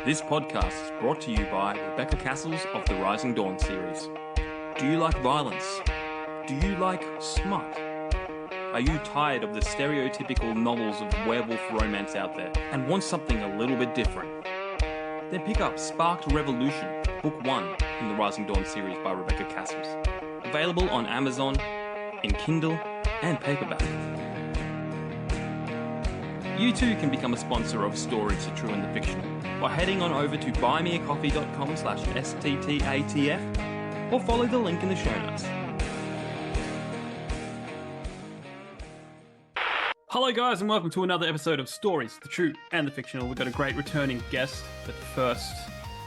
This podcast is brought to you by Rebecca Cassells of the Rising Dawn series. Do you like violence? Do you like smut? Are you tired of the stereotypical novels of werewolf romance out there and want something a little bit different? Then pick up Sparked Revolution, Book 1 in the Rising Dawn series by Rebecca Cassells. Available on Amazon, in Kindle, and paperback. You too can become a sponsor of Stories, The True and the Fictional by heading on over to buymeacoffee.com/STTATF or follow the link in the show notes. Hello guys and welcome to another episode of Stories, The True and the Fictional. We've got a great returning guest, but first,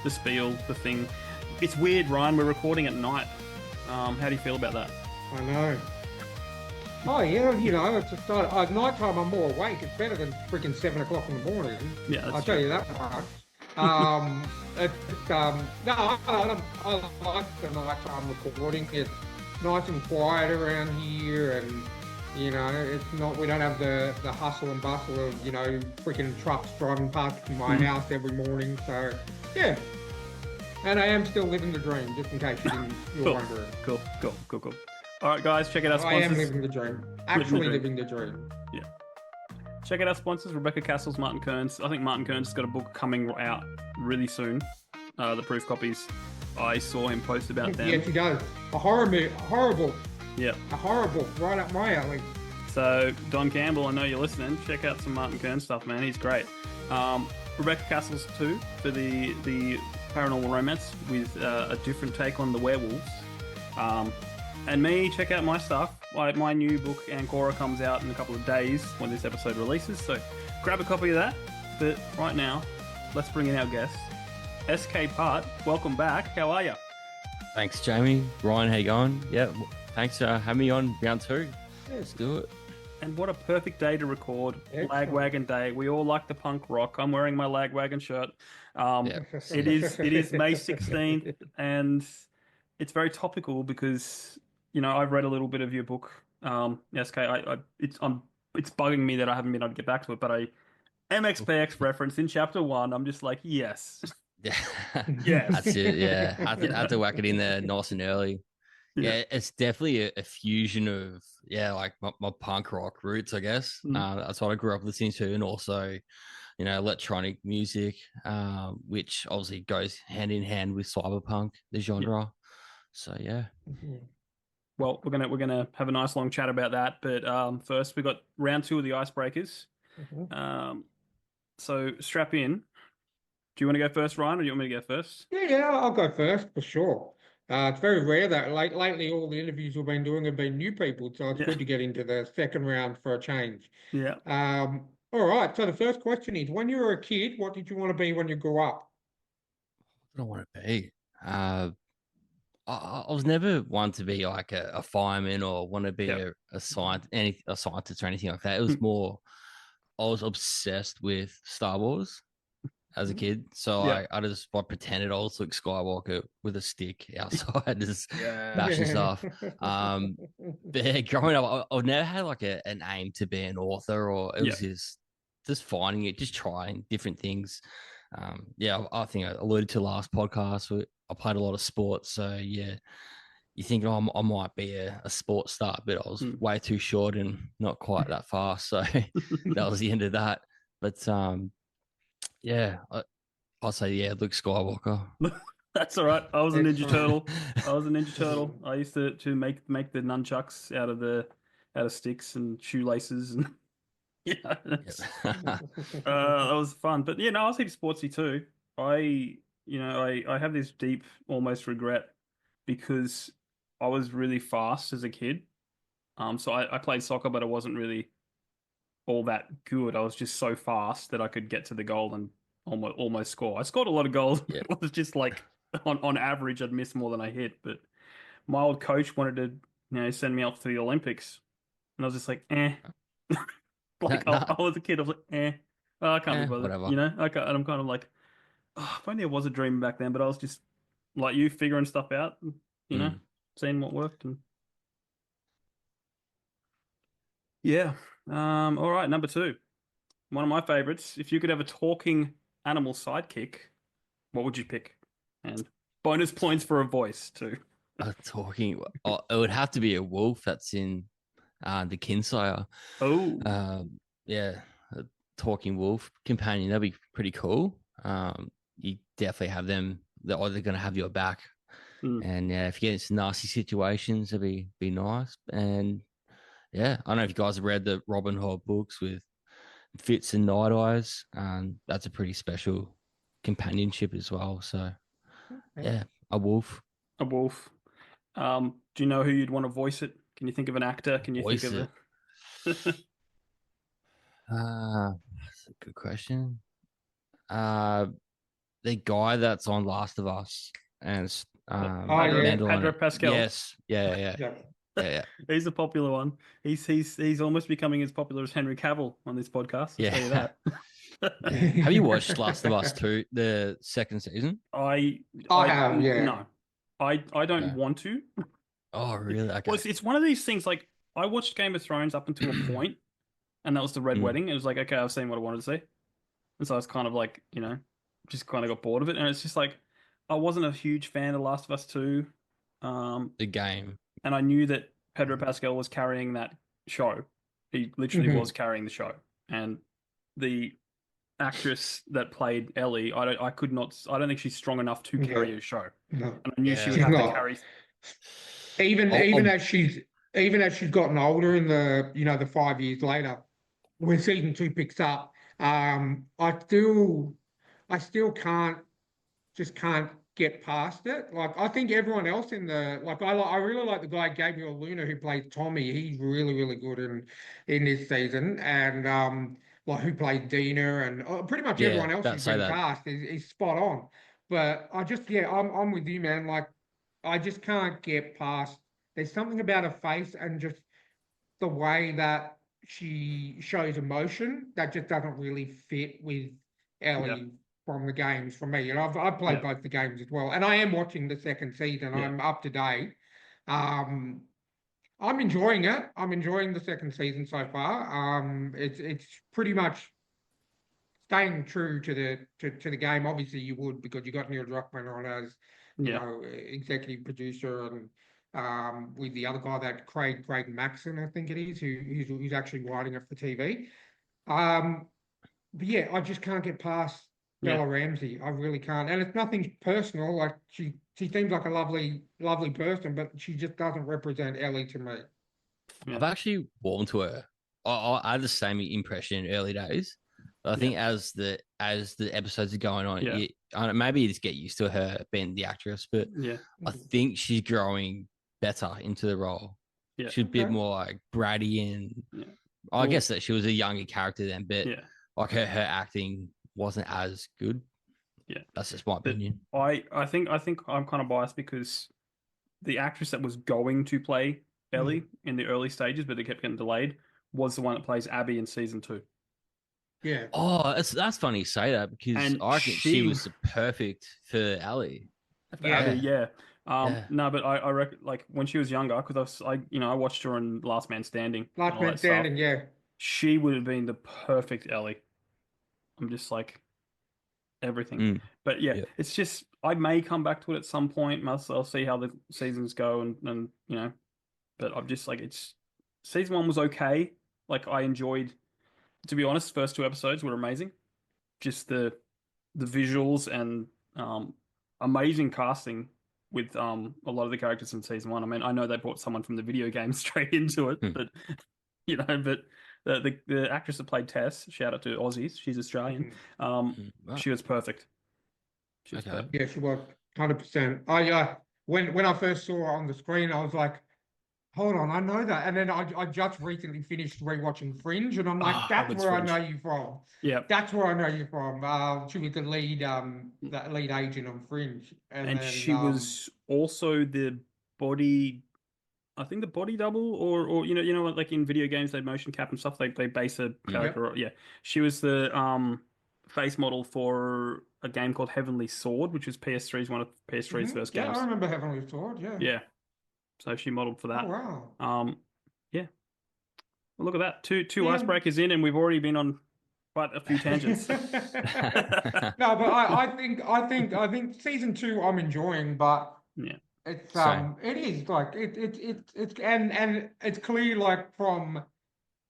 the spiel, the thing. It's weird, Ryan, we're recording at night. How do you feel about that? I know. Oh yeah, you know, it's just at night time I'm more awake. It's better than freaking 7 o'clock in the morning. Yeah, that's I'll true. tell you that much. No, I like the nighttime recording. It's nice and quiet around here, and you know, it's not. We don't have the hustle and bustle of freaking trucks driving past my house every morning. So yeah, and I am still living the dream, just in case you're wondering. Cool. All right, guys, check out our sponsors. I am living the dream. Actually living the dream. Yeah. Check out our sponsors, Rebecca Cassells, Martin Kearns. I think Martin Kearns has got a book coming out really soon. The proof copies. I saw him post about them. Yes, he does. A horrible. Yeah. A horrible, right up my alley. So, Don Campbell, I know you're listening. Check out some Martin Kearns stuff, man. He's great. Rebecca Cassells, too, for the paranormal romance with a different take on the werewolves. And me, check out my stuff. My new book, Ancora, comes out in a couple of days when this episode releases, so grab a copy of that. But right now, let's bring in our guest, SK Putt. Welcome back. How are you? Thanks, Jamie. Ryan, how you going? Yeah, thanks for having me on round 2. Let's do it. And what a perfect day to record. Excellent. Lagwagon Day. We all like the punk rock. I'm wearing my Lagwagon shirt. It is May 16th, and it's very topical because I've read a little bit of your book, SK. It's bugging me that I haven't been able to get back to it, but MXPX reference in chapter 1. I'm just like, yes. Yeah, Yes. that's it. Yeah, I had to whack it in there nice and early. Yeah, it's definitely a fusion of like my punk rock roots, I guess. That's what I grew up listening to, and also electronic music, which obviously goes hand in hand with cyberpunk, the genre. Yeah. So yeah. Well, we're gonna have a nice long chat about that, but first we got round 2 of the icebreakers. So strap in. Do you want to go first, Ryan, or do you want me to go first? Yeah, I'll go first for sure. It's very rare that lately all the interviews we've been doing have been new people, so it's good to get into the second round for a change. Yeah. All right. So the first question is: when you were a kid, what did you want to be when you grew up? What do I want to be? I was never one to be like a fireman or want to be a scientist or anything like that. It was more, I was obsessed with Star Wars as a kid. So I pretended I was Luke Skywalker with a stick outside, just bashing stuff. But growing up, I've never had like an aim to be an author, or it was just finding it, just trying different things. I think I alluded to last podcast. I played a lot of sports, so you think I might be a sports star, but I was way too short and not quite that fast. So that was the end of that. But I'll say Luke Skywalker. That's all right. I was a Ninja Turtle. I used to make the nunchucks out of sticks and shoelaces and that was fun. But I was heaps sportsy too. I have this deep almost regret because I was really fast as a kid. So I played soccer, but I wasn't really all that good. I was just so fast that I could get to the goal and almost score. I scored a lot of goals. Yeah. It was just like on average, I'd miss more than I hit. But my old coach wanted to send me off to the Olympics, and I was just like, eh. I was a kid. I was like, I can't be bothered. Whatever. And I'm kind of like, if only it was a dream back then, but I was just like you, figuring stuff out, seeing what worked. And all right, number 2. One of my favorites. If you could have a talking animal sidekick, What would you pick? And bonus points for a voice too. Talking. Oh, it would have to be a wolf that's in the Kinslayer. Oh, Yeah, a talking wolf companion. That'd be pretty cool. You definitely have them. They're either going to have your back, mm. and yeah, if you get into nasty situations, it'd be nice. And yeah, I don't know if you guys have read the Robin Hood books with Fitz and Night Eyes. That's a pretty special companionship as well. So yeah, a wolf. A wolf. Do you know who you'd want to voice it? Can you think of an actor? Can you think Voice of it. a That's a good question. Uh, the guy that's on Last of Us and Pedro Pascal? Yes, yeah. He's a popular one. He's almost becoming as popular as Henry Cavill on this podcast. I'll tell you that. Have you watched Last of Us 2, the second season? I have, yeah. No, I don't want to. Oh, really? Okay. Well, it's one of these things. Like I watched Game of Thrones up until a point, and that was the Red Wedding. It was like, okay, I've seen what I wanted to see, and so I was kind of like, just kind of got bored of it. And it's just like I wasn't a huge fan of Last of Us 2. The game. And I knew that Pedro Pascal was carrying that show. He literally was carrying the show. And the actress that played Ellie, I don't think she's strong enough to carry a show. No. And I knew she would have to carry. Even as she's gotten older in the 5 years later, when season 2 picks up, I still can't get past it. Like I think everyone else I really like the guy Gabriel Luna who plays Tommy. He's really really good in this season, and who played Dina, and pretty much everyone else who's been cast is spot on. But I'm with you, man. Like I just can't get past. There's something about her face and just the way that she shows emotion that just doesn't really fit with Ellie from the games for me. And I've played both the games as well, and I am watching the second season. I'm up to date. I'm enjoying it. I'm enjoying the second season so far. It's pretty much staying true to the game. Obviously, you would because you got Neil Druckmann on as executive producer, and with the other guy that Craig Maxon, I think it is, who's actually writing it for TV. But yeah, I just can't get past Bella Ramsey. I really can't. And it's nothing personal. Like she seems like a lovely person, but she just doesn't represent Ellie to me. I've actually warmed to her. I had the same impression in early days. But I think as the episodes are going on, I don't know, maybe you just get used to her being the actress, but I think she's growing better into the role. Yeah. She's a bit more like bratty, and I guess that she was a younger character then, but like her acting wasn't as good. Yeah, that's just my opinion. I think I'm kind of biased because the actress that was going to play Ellie in the early stages, but it kept getting delayed, was the one that plays Abby in season 2. Yeah. Oh, that's funny you say that because I think she was perfect for Ellie. Abby, no, but I reckon like when she was younger, because I watched her in Last Man Standing. Last Man Standing, yeah. She would have been the perfect Ellie. I'm just like everything. But it's just I may come back to it at some point. I'll see how the seasons go, and but I'm just like season 1 was okay. Like I enjoyed, to be honest, first 2 episodes were amazing. Just the visuals and amazing casting with a lot of the characters in season 1. I mean, I know they brought someone from the video game straight into it, but but the actress that played Tess, shout out to Aussies, she's Australian. She was perfect. She was perfect. Yeah, she was 100%. When I first saw her on the screen, I was like, hold on, I know that. And then I just recently finished rewatching Fringe, and I'm like, that's where Fringe. I know you from. Yeah, that's where I know you from. She was the lead agent on Fringe, and then, she was also the body. I think the body double, or like in video games, they motion cap and stuff. They base a character. Yeah, she was the face model for a game called Heavenly Sword, which was PS3's one of PS3's first games. Yeah, I remember Heavenly Sword. Yeah. Yeah. So she modeled for that. Oh, wow. Yeah. Well, look at that. Two icebreakers in, and we've already been on quite a few tangents. No, but I think season two I'm enjoying, but Yeah. Same. it is like it's and it's clear like from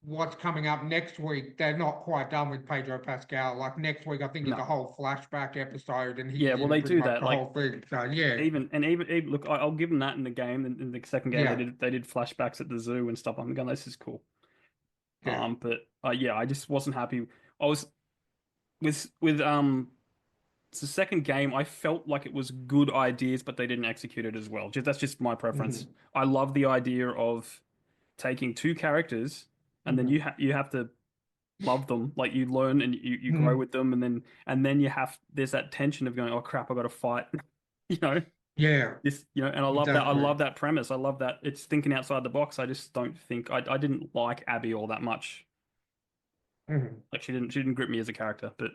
what's coming up next week, they're not quite done with Pedro Pascal. Like next week, I think is No. a whole flashback episode, and Yeah, he's well, in they pretty do much that. the Like whole thing. So yeah, even look, I'll give them that in the game. In the second game, yeah, they did flashbacks at the zoo and stuff. I'm going, this is cool. yeah. But yeah, I just wasn't happy. I was with it's the second game. I felt like it was good ideas, but they didn't execute it as well. That's just my preference. Mhm, I love the idea of taking two characters and then mhm, you have to love them. Like you learn and you grow mhm. with them, and then there's that tension of going, oh crap, I got to fight. You know, Yeah, and I love that. I exactly. love that premise. I love that it's thinking outside the box. I just don't think I didn't like Abby all that much. Mhm. Like she didn't grip me as a character, but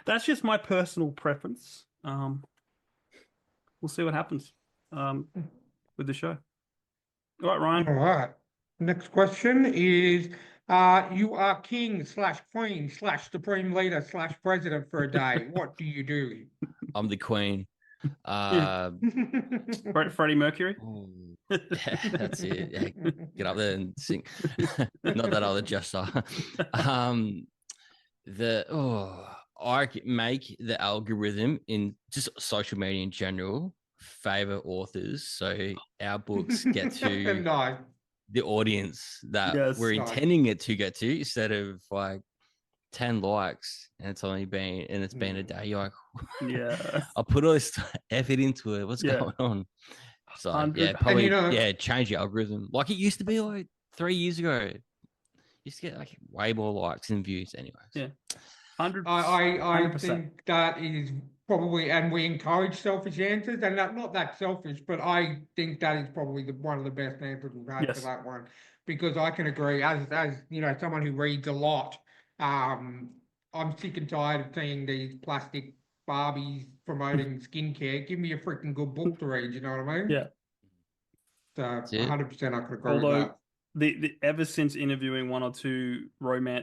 that's just my personal preference. We'll see what happens with the show. All right, All Ryan. right. Next question is, you are king slash queen slash supreme leader slash president for a day. What do you do? I'm the queen. Yeah, Uh, Freddie Mercury. oh, yeah, that's it. Yeah, get up there and sing. Not that other gesture. um, I make the algorithm in just social media in general favor authors, so our books get to Nice, the audience that we're Yes. nice. intending it to get to, instead of like 10 likes and it's been a Mm. day. You're like, Yeah. I put all this effort into it. What's Yeah. going on? So yeah, 100. And you probably know, change the algorithm. Like it used to be like 3 years ago. You used to get like way more likes and views, anyways. Yeah. 100. I 100%. think that is probably, and we encourage selfish answers, and not that selfish, but I think that is probably one of the best answers we've had for Yes. that one, because I can agree, as someone who reads a lot, um, I'm sick and tired of seeing these plastic Barbies promoting skincare. Give me a freaking good book to read, you know what I mean? Yeah. So That's it. 100% I could agree with Although that. the ever since interviewing one or two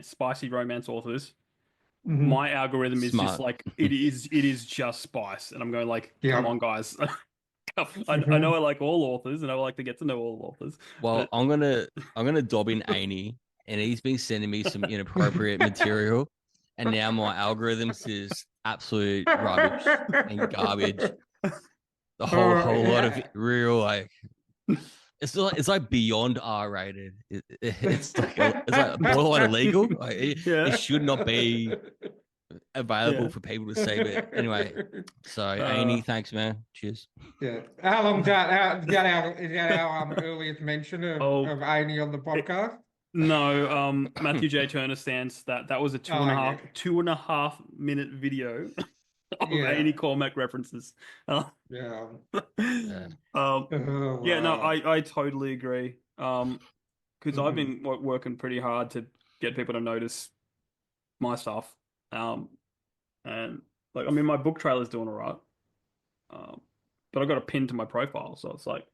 spicy romance authors, Hmm. my algorithm is just Smart. like it is just spice, and I'm going like, come Yeah. on, guys. I know I Hmm. like all authors, and I like to get to know all authors, Well, but I'm gonna dob in Annie, and he's been sending me some inappropriate material, and now my algorithms is absolute rubbish and garbage. The whole lot of Yeah. real like it's like beyond R rated. It's like borderline illegal. Like, it yeah, should not be available yeah. for people to see. But anyway, so Uh, Annie, thanks, man. Cheers. Yeah. How long's that? Is that our earliest mention of, oh, of Amy on the it, podcast? no. Matthew J. Turner stands that was a Oh yeah. 2.5 minute video of Yeah. Annie Cormac references. Uh, Yeah. Yeah. Oh yeah, no, wow. I totally agree. Because I've Mhm. been working pretty hard to get people to notice my stuff. Um, and like, I mean, my book trailer's doing all right. Um, but I got a pin to my profile, so it's like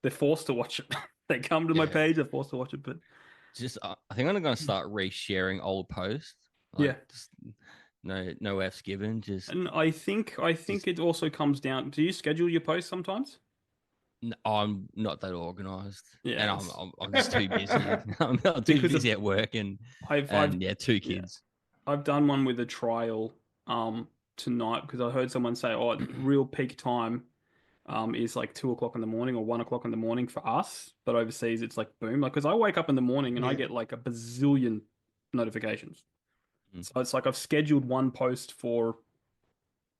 they're forced to watch it. They come to my Yeah. page, they're forced to watch it. But Just I think I'm gonna start resharing old posts. Like yeah, just no F's given. and I think Just it also comes down. Do you schedule your posts sometimes? I'm not that organized, and I'm Yes, I'm, I'm just too busy. I'm too because busy at work I've and yeah, two yeah kids. I've done one with a trial tonight because I heard someone say, oh, real peak time is like 2 o'clock in the morning or 1 o'clock in the morning for us, but overseas it's like boom. Like, because I wake up in the morning and I Yeah. get like a bazillion notifications. Mm. So it's like I've scheduled one post for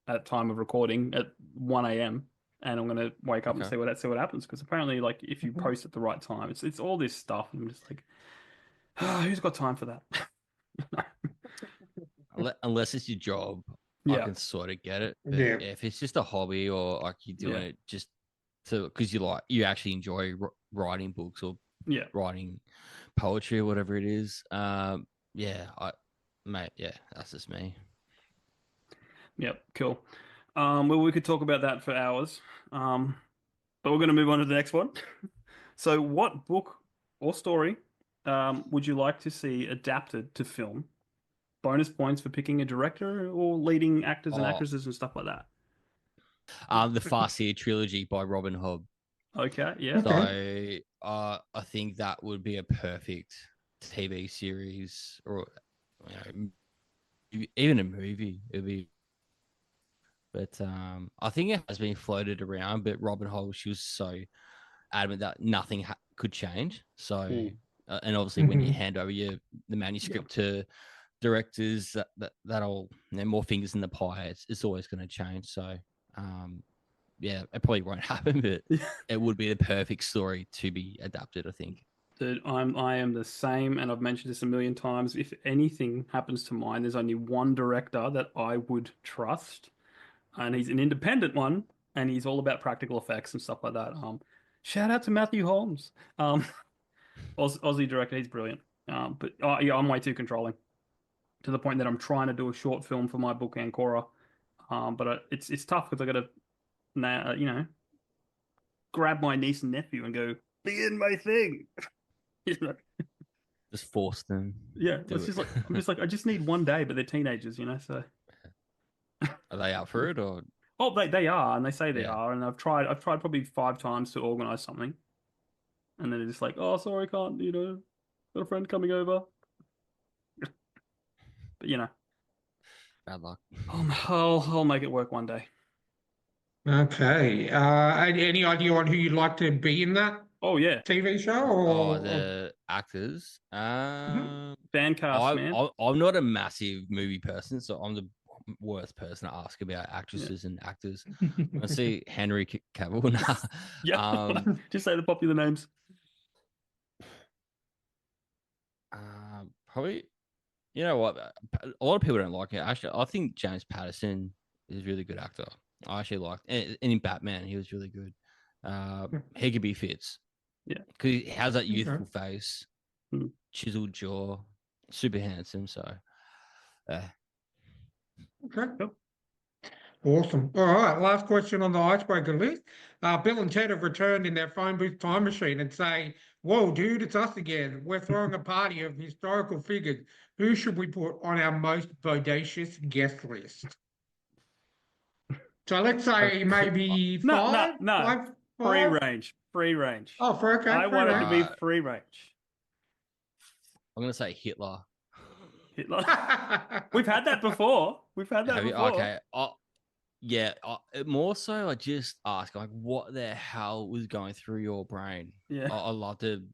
at time of recording at 1 a.m. and I'm gonna wake up and Okay. see what happens. Because apparently, like if you Mhm. post at the right time, it's all this stuff. And I'm just like, who's got time for that? Unless it's your job, I Yeah, can sort of get it. But Yeah. yeah, if it's just a hobby or like you're yeah, doing it just to because you actually enjoy writing books or yeah. writing poetry or whatever it is. Yeah, mate, yeah, that's just me. Yep, cool. Well, we could talk about that for hours. But we're going to move on to the next one. So, what book or story would you like to see adapted to film, bonus points for picking a director or leading actors and Oh, actresses and stuff like that. the Farseer trilogy by Robin Hobb. Okay, yeah. So Okay. I think that would be a perfect TV series, or even a movie. It'd be, but I think it has been floated around. But Robin Hobb, she was so adamant that nothing could change. So, Mm. and obviously, when you hand over the manuscript to directors, that'll more fingers in the pie. It's always going to change. So, yeah, it probably won't happen, but it would be the perfect story to be adapted, I think. Dude, I am the same, and I've mentioned this a million times. If anything happens to mine, there's only one director that I would trust, and he's an independent one, and he's all about practical effects and stuff like that. Shout out to Matthew Holmes, Aussie director. He's brilliant. But yeah, I'm way too controlling to the point that I'm trying to do a short film for my book Ancora. But it's tough because I got to now, grab my niece and nephew and go be in my thing. You know? Just force them. Yeah, Do it's it. just like I'm just like I just need one day, but they're teenagers, so. Are they up for it, or Oh, they are, and they say they yeah? are, and I've tried probably 5 times to organize something, and then they're just like, oh, sorry, can't, got a friend coming over, but Bad luck. I'll make it work one day. Okay. Any idea on who you'd like to be in that Oh yeah, TV show? Oh, Or... the actors. Mhm. fan cast, man. I'm not a massive movie person, so I'm the worst person to ask about Yeah, actresses and actors. I see Henry Cavill. Nah. yeah. Just say the popular names. Probably. You know what? A lot of people don't like it. Actually, I think James Patterson is a really good actor. I actually liked, and in Batman, he was really good. He could be Fitz. Yeah, Because he has that Okay. youthful face, Hmm. chiseled jaw, super handsome. So, Okay. Cool. Awesome. All right. Last question on the icebreaker list. Bill and Ted have returned in their phone booth time machine and say, "Whoa, dude, it's us again. We're throwing a party of historical figures. Who should we put on our most bodacious guest list?" So let's say maybe No, no, five, no. five, Free five. range, free range. Oh, for okay, I free want it to range. be free range. I'm gonna say Hitler. Hitler. We've had that before. We've had that Have you? before. Okay. Yeah. More so, I just ask, like, what the hell was going through your brain? Yeah. I love to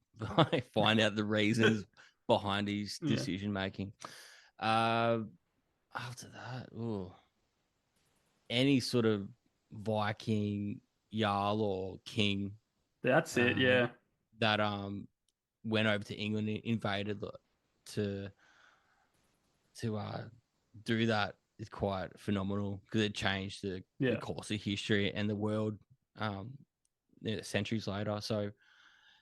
find out the reasons behind his Yeah. decision making. After that, any sort of Viking, Jarl, or king That's it. um, Yeah. that went over to England and invaded to do that is quite phenomenal because it changed the Yeah. course of history and the world um, centuries later. So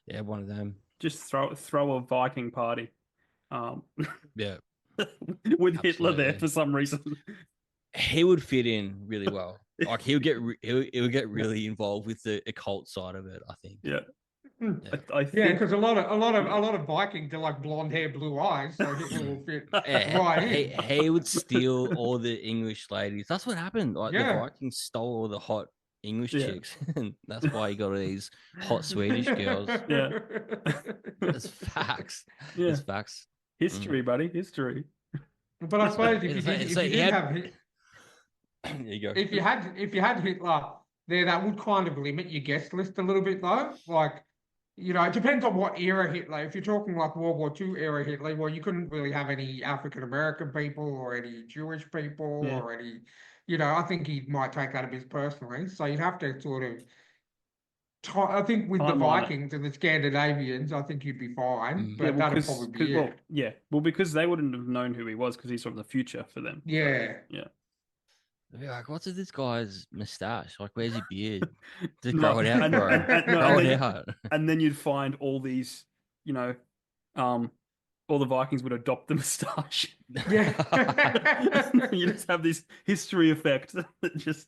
yeah, one of them. Just throw a Viking party. Um, Yeah, with Hitler there absolutely. for some reason. He would fit in really well. Like he would get really involved with the occult side of it, I think. Yeah. Yeah. I Yeah, think because a lot of Vikings are like blonde hair, blue eyes, so Hitler will fit Yeah, right in. he would steal all the English ladies. That's what happened. Like the Yeah. Vikings stole all the hot English Yeah. chicks, and that's why he got all these hot Swedish girls. Yeah. It's facts. Yeah. It's facts. History, buddy. History. But I suppose if you did So he had. have There you go. if you had Hitler there, that would kind of limit your guest list a little bit though. Like, it depends on what era Hitler. If you're talking like World War II era Hitler, well, you couldn't really have any African American people or any Jewish people Yeah. or any, I think he might take that a bit personally. So you'd have to sort of I think with the Timeline it. Vikings and the Scandinavians, I think you'd be fine, Yeah, but well, that'd probably be well, it. yeah, well, because they wouldn't have known who he was because he's from the future for them. So, Yeah. yeah. They'd be like, what's with this guy's mustache? Like, where's your beard? Just No, grow it out, bro. no, Grow it out. and then you'd find all these, all the Vikings would adopt the moustache. Yeah. You just have this history effect that just.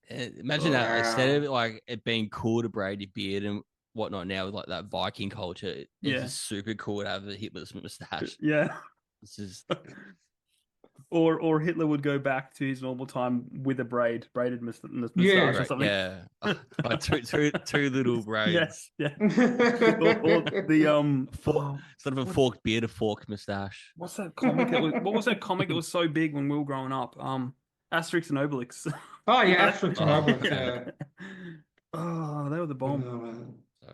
Imagine that instead Wow. of like it being cool to braid your beard and whatnot now with like that Viking culture, it's Yeah. just super cool to have a Hitler's mustache. Yeah. It's just or Hitler would go back to his normal time with a braided mustache Yeah. or Right, something. yeah. Like two little Yeah, braids. yeah. Or the Sort of a what's forked beard, a forked mustache. what's that comic that was what was that comic that was so big when we were growing up? Asterix and Obelix. Oh You yeah, know Asterix and Oh, Obelix, yeah. yeah. Oh, they were the bomb. Oh, man. So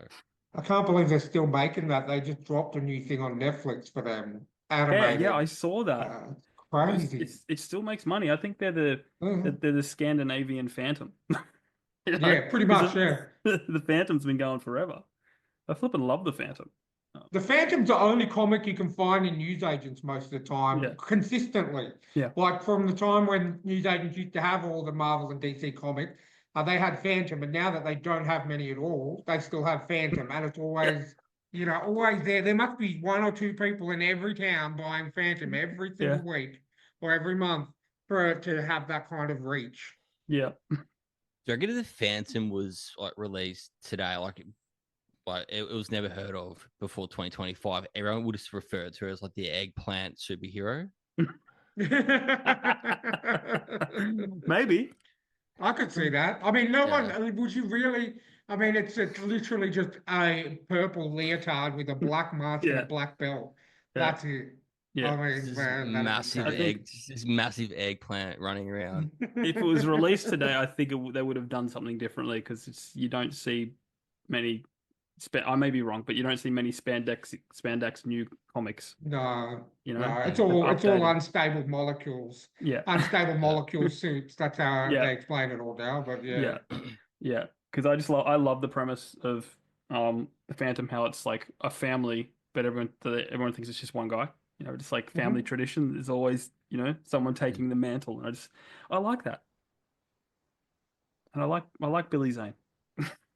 I can't believe they're still making that. They just dropped a new thing on Netflix for them, Yeah, I animated. saw that. It's It's, crazy. it's it still makes money. I think Mhm. they're the Scandinavian Phantom. You know, Yeah, pretty because much, yeah. the Phantom's been going forever. I flipping love the Phantom. Oh, The Phantom's the only comic you can find in newsagents most of the yeah, time, consistently. yeah, Like from the time when newsagents used to have all the Marvel and DC comics, they had Phantom, and now that they don't have many at all, they still have Phantom, and it's always, always there. There must be one or two people in every town buying Phantom every single yeah, week or every month for it to have that kind of reach. yeah. do I get the Phantom was like released today? Like it was never heard of before 2025. Everyone would just refer to her as like the eggplant superhero. Maybe. I could see that. I mean, no one, Yeah. would you really? I mean, it's literally just a purple leotard with a black mask and a Yeah, black belt. yeah, That's it. yeah. I mean, man, that'd be I think This massive eggplant running around. if it was crazy. released today, I think they would have done something differently because you don't see many. I may be wrong, but you don't see many spandex new comics. No, You know, no, Yeah. they've it's all updated. unstable molecules, Yeah, unstable Yeah. molecule suits. That's how yeah, they explain it all now. But yeah, yeah, yeah. Because I love the premise of the Phantom, how it's like a family, but everyone thinks it's just one guy. You know, just like family hmm tradition is always someone taking the mantle, and I like that, and I like Billy Zane.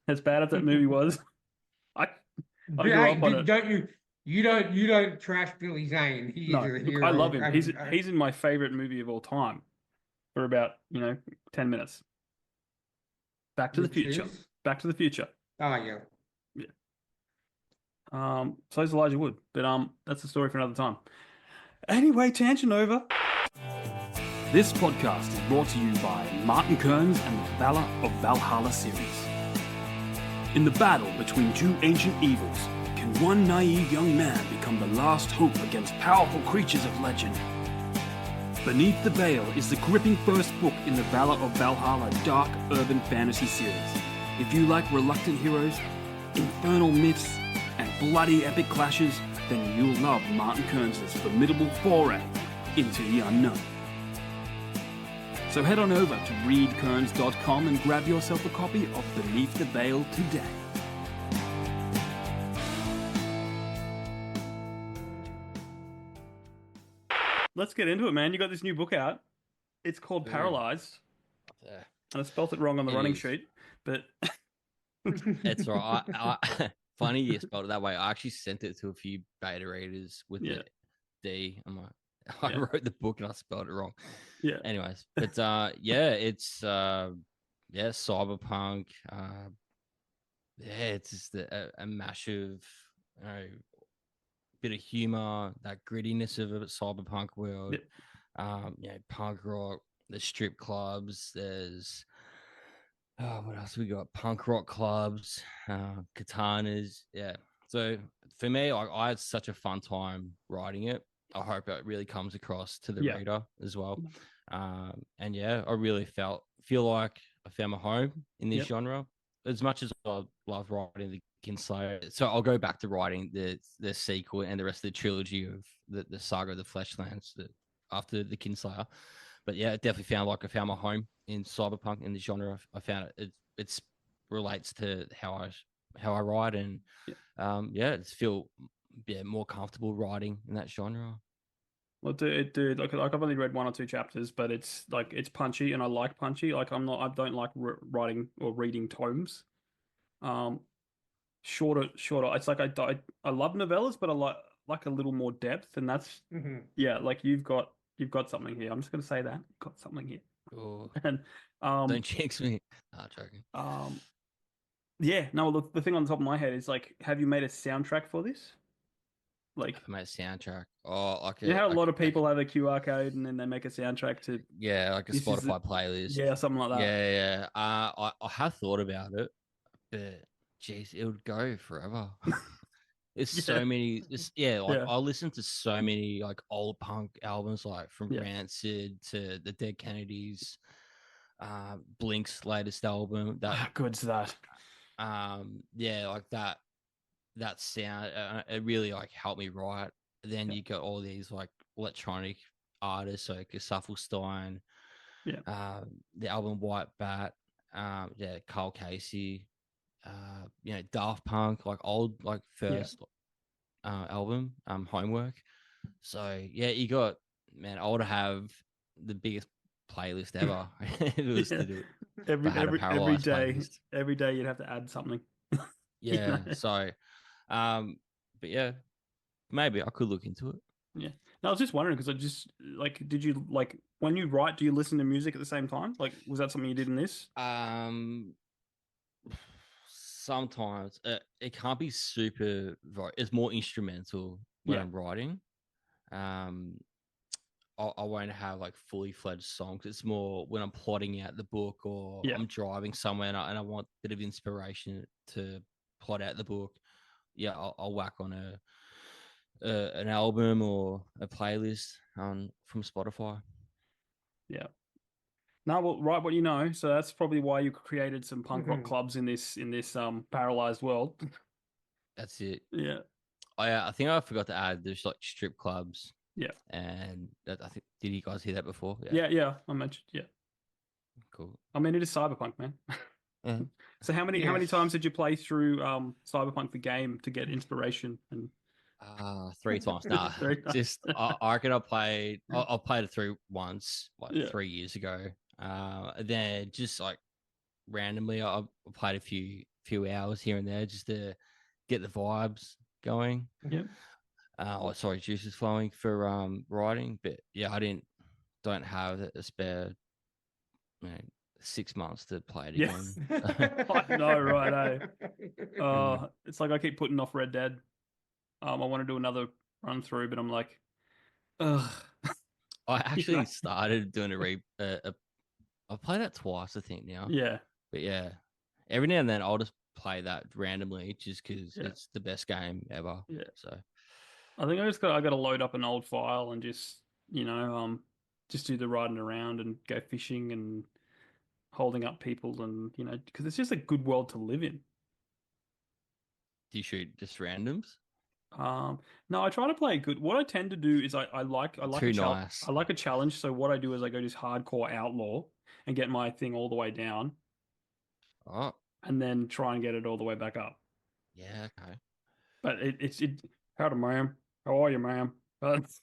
As bad as that movie was, I I grew Hey, up on it. don't you? You don't trash Billy Zane. He is No, a look, I love hero, him. He's in my favorite movie of all time for about 10 minutes. Back to the which Future. is Back to the Future. yeah. Yeah. So is Elijah Wood, but that's a story for another time. Anyway, tangent over. This podcast is brought to you by Martin Kearns and the Valor of Valhalla series. In the battle between two ancient evils, can one naive young man become the last hope against powerful creatures of legend? Beneath the Veil is the gripping first book in the Valor of Valhalla dark urban fantasy series. If you like reluctant heroes, infernal myths, and bloody epic clashes, then you'll love Martin Kearns' formidable foray into the unknown. So head on over to readkearns.com and grab yourself a copy of Beneath the Veil today. Let's get into it, man. You got this new book out. It's called Boom. Paralyzed, Yeah. and I spelt it wrong on the It running is. sheet, but It's right. Funny you spelled it that way. I actually sent it to a few beta readers with Yeah. the D. I'm like, I Yeah. wrote the book and I spelled it wrong. yeah, Anyways, but yeah, it's cyberpunk. Yeah, it's just a massive, bit of humor, that grittiness of a cyberpunk world. Punk rock, the strip clubs. There's what else we got? Punk rock clubs, katanas. Yeah. So for me, I had such a fun time writing it. I hope it really comes across to the yeah. reader as well. And yeah, I really feel like I found my home in this Yep. genre. As much as I love writing the Kinslayer, so I'll go back to writing the sequel and the rest of the trilogy of the saga of the Fleshlands after the Kinslayer. But yeah, it definitely I found my home in cyberpunk in the genre. I found it's relates to how I write, and it's feel more comfortable writing in that genre. Well, dude, like I've only read one or two chapters, but it's punchy, and I like punchy. Like I don't like writing or reading tomes. Um, shorter. It's like I love novellas, but I like a little more depth, and that's Mhm. yeah. Like you've got something here. I'm just gonna say that you've got something here, Oh, and don't jinx me. Nah, joking. yeah. No, look, the thing on the top of my head is like, have you made a soundtrack for this? Like, Mate, soundtrack. Oh, you know how a lot of people have a QR code and then they make a soundtrack to yeah, like a this is Spotify playlist. yeah, something like that. Yeah, yeah. I have thought about it, but geez, it would go forever. It's Yeah, so many. Yeah, like yeah, I listen to so many like old punk albums, like from yeah. Rancid to the Dead Kennedys, Blink's latest album. How good's that? Yeah, like that sound. It really like helped me write. Then Yeah, you got all these like electronic artists, like Steffelstein, yeah, the album White Bat, yeah, Carl Casey, Daft Punk, like old like yeah, first album, Homework. So yeah, you got man, I would have the biggest playlist ever if it was yeah. to do if I Every had a every every paralyzed day, playlist. every day you'd have to add something. You know? Yeah. So but yeah, maybe I could look into it. Yeah. No, I was just wondering because I just like, did you like when you write, do you listen to music at the same time? Like, was that something you did in this? Um Sometimes it can't be super it's more instrumental when Yeah, I'm writing. Um I won't have like fully fledged songs. It's more when I'm plotting out the book or yeah, I'm driving somewhere and I want a bit of inspiration to plot out the book. Yeah, I'll whack on an album or a playlist from Spotify. yeah. No, well, right, what you know. So that's probably why you created some punk rock Mhm. clubs in this paralyzed world. That's it. Yeah, I think I forgot to add there's like strip clubs yeah, and I think did you guys hear that before? Yeah, yeah, yeah. I mentioned, yeah. cool. I mean, it is cyberpunk, man. Yeah. So how many times Yes. did you play through Cyberpunk the game to get inspiration and 3 times. Nah, three times? just I reckon I played it through once, like Yeah, 3 years ago. Then just like randomly, I played a few hours here and there just to get the vibes going. yeah, Mhm. Sorry, juices flowing for writing. But yeah, don't have a spare, you know, 6 months to play it yeah. again. I know, right? Mm. It's like I keep putting off Red Dead. I want to do another run through, but I'm like, ugh, I you know? actually started doing I've played that twice, I think now. Yeah, But yeah, every now and then I'll just play that randomly just because yeah, it's the best game ever. yeah. So I think I got to load up an old file and just do the riding around and go fishing and holding up people and because it's just a good world to live in. do you shoot just randoms? No, I try to play good. What I tend to do is I like a Too challenge. nice. I like a challenge. So what I do is I go just hardcore outlaw and get my thing all the way down, Oh, and then try and get it all the way back up. yeah, okay. But it's howdy, ma'am. How are you, ma'am? 'Cause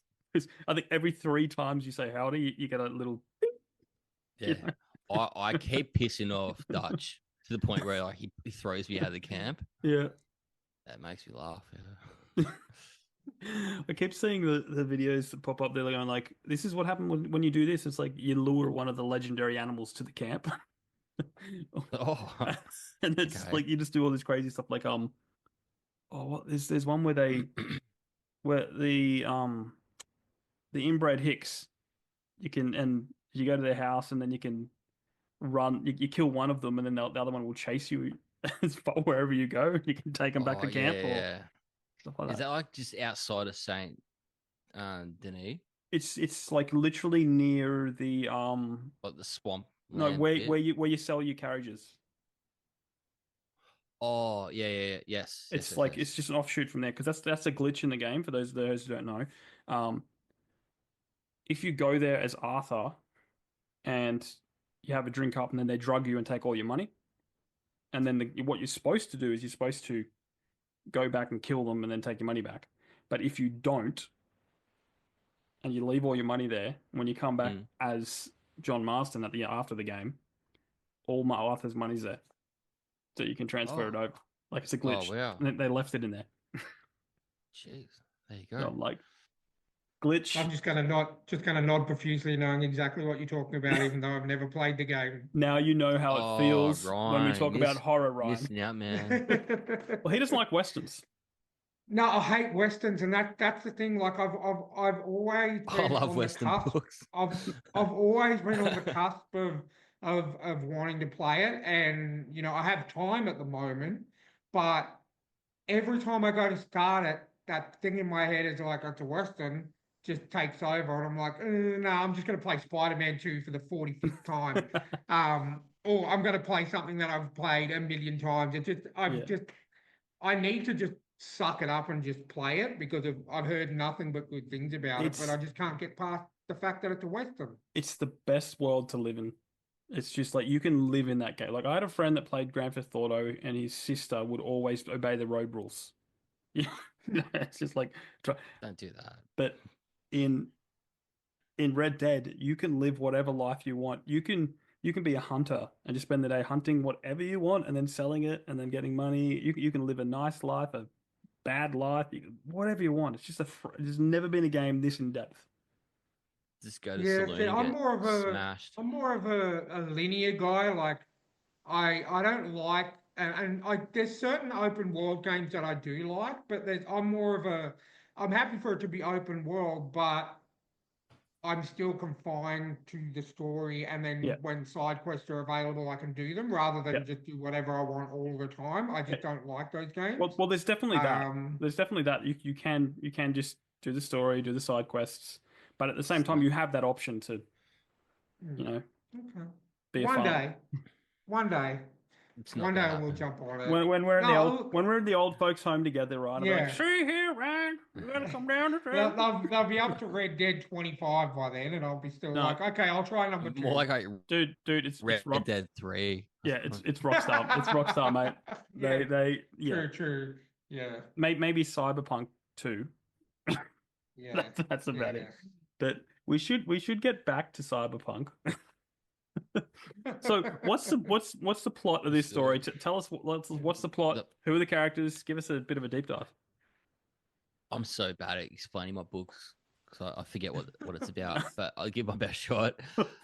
I think every 3 times you say howdy, you get a little. You Yeah. know? I keep pissing off Dutch to the point where like he throws me out of the camp. Yeah. That makes me laugh. I keep seeing the videos that pop up. They're going like, "This is what happened when you do this." It's like you lure one of the legendary animals to the camp, Oh, and it's okay. like you just do all this crazy stuff. Like there's one where where the inbred hicks you go to their house and then you can run. You kill one of them and then the other one will chase you as far wherever you go. You can take them back Oh to yeah, camp or yeah. stuff like Is that. that like just outside of Saint Denis? It's like literally near the Like the swamp no land bit? where you sell your carriages. Oh yeah, yeah, yeah. Yes, yes, It's yes, like it's yes. just an offshoot from there because that's a glitch in the game for those who don't know. Um, if you go there as Arthur and you have a drink up and then they drug you and take all your money, and then what you're supposed to do is you're supposed to go back and kill them and then take your money back. But if you don't and you leave all your money there, when you come back Mm. as John Marston after the game, all Arthur's money's there, so you can transfer it Oh, over. Like it's a oh glitch. wow. And they left it in there. Jeez. There you So go. I'm like, I'm glitch. just gonna nod profusely, knowing exactly what you're talking about, even though I've never played the game. Now you know how it Oh, feels when we Ryan, talk about horror, Ryan. missing out, man. Well, Well, he doesn't like westerns. No, I hate westerns, and that's the thing. Like I've always I been love on the Western cusp. books. I've always been on the cusp of wanting to play it, and I have time at the moment, but every time I go to start it, that thing in my head is like it's a western, just takes over, and I'm like, no, I'm just gonna play Spider-Man 2 for the 45th time, or I'm gonna play something that I've played a million times. Yeah. I need to just suck it up and just play it because I've heard nothing but good things about it, but I It's just can't get past the fact that it's a Western. it's the best world to live in. It's just like you can live in that game. Like I had a friend that played Grand Theft Auto, and his sister would always obey the road rules. Yeah, it's just like, Don't do that. but in in Red Dead, you can live whatever life you want. You can be a hunter and just spend the day hunting whatever you want, and then selling it, and then getting money. You can live a nice life, a bad life, whatever you want. It's just there's never been a game this in depth. Just go to Yeah, see, saloon and get smashed. I'm more of a linear guy. Like I don't like and I there's certain open world games that I do like, but I'm more of a I'm happy for it to be open world, but I'm still confined to the story, and Yeah, then when side quests are available, I can do them rather yeah. than just do whatever I want all the time. I Yeah. just don't like those Well, games. well, there's definitely that. Um, There's definitely that. You can just do the story, do the side quests, but at the same time, Snap. you have that option to, you hmm, know, okay. be a One farmer. day, one day, It's not one gonna day we'll happen. jump on it. When we're in the No, old look, when we're in the old folks' home together, right? I'll be like, yeah, "See here, Ryan, you gotta come down to town." they'll be up to Red Dead 25 by then, and I'll be still No, like, okay, I'll try number More two. like dude, it's Red rock. Dead 3. Yeah, it's Rockstar. It's Rockstar, mate. Yeah, Yeah, true. Yeah, maybe Cyberpunk 2. yeah, That's about it. yeah. But we should get back to Cyberpunk. So what's the plot of this story? Tell us what's the plot? Look, Who are the characters? Give us a bit of a deep dive. I'm so bad at explaining my books because I forget what it's about, but I'll give my best shot.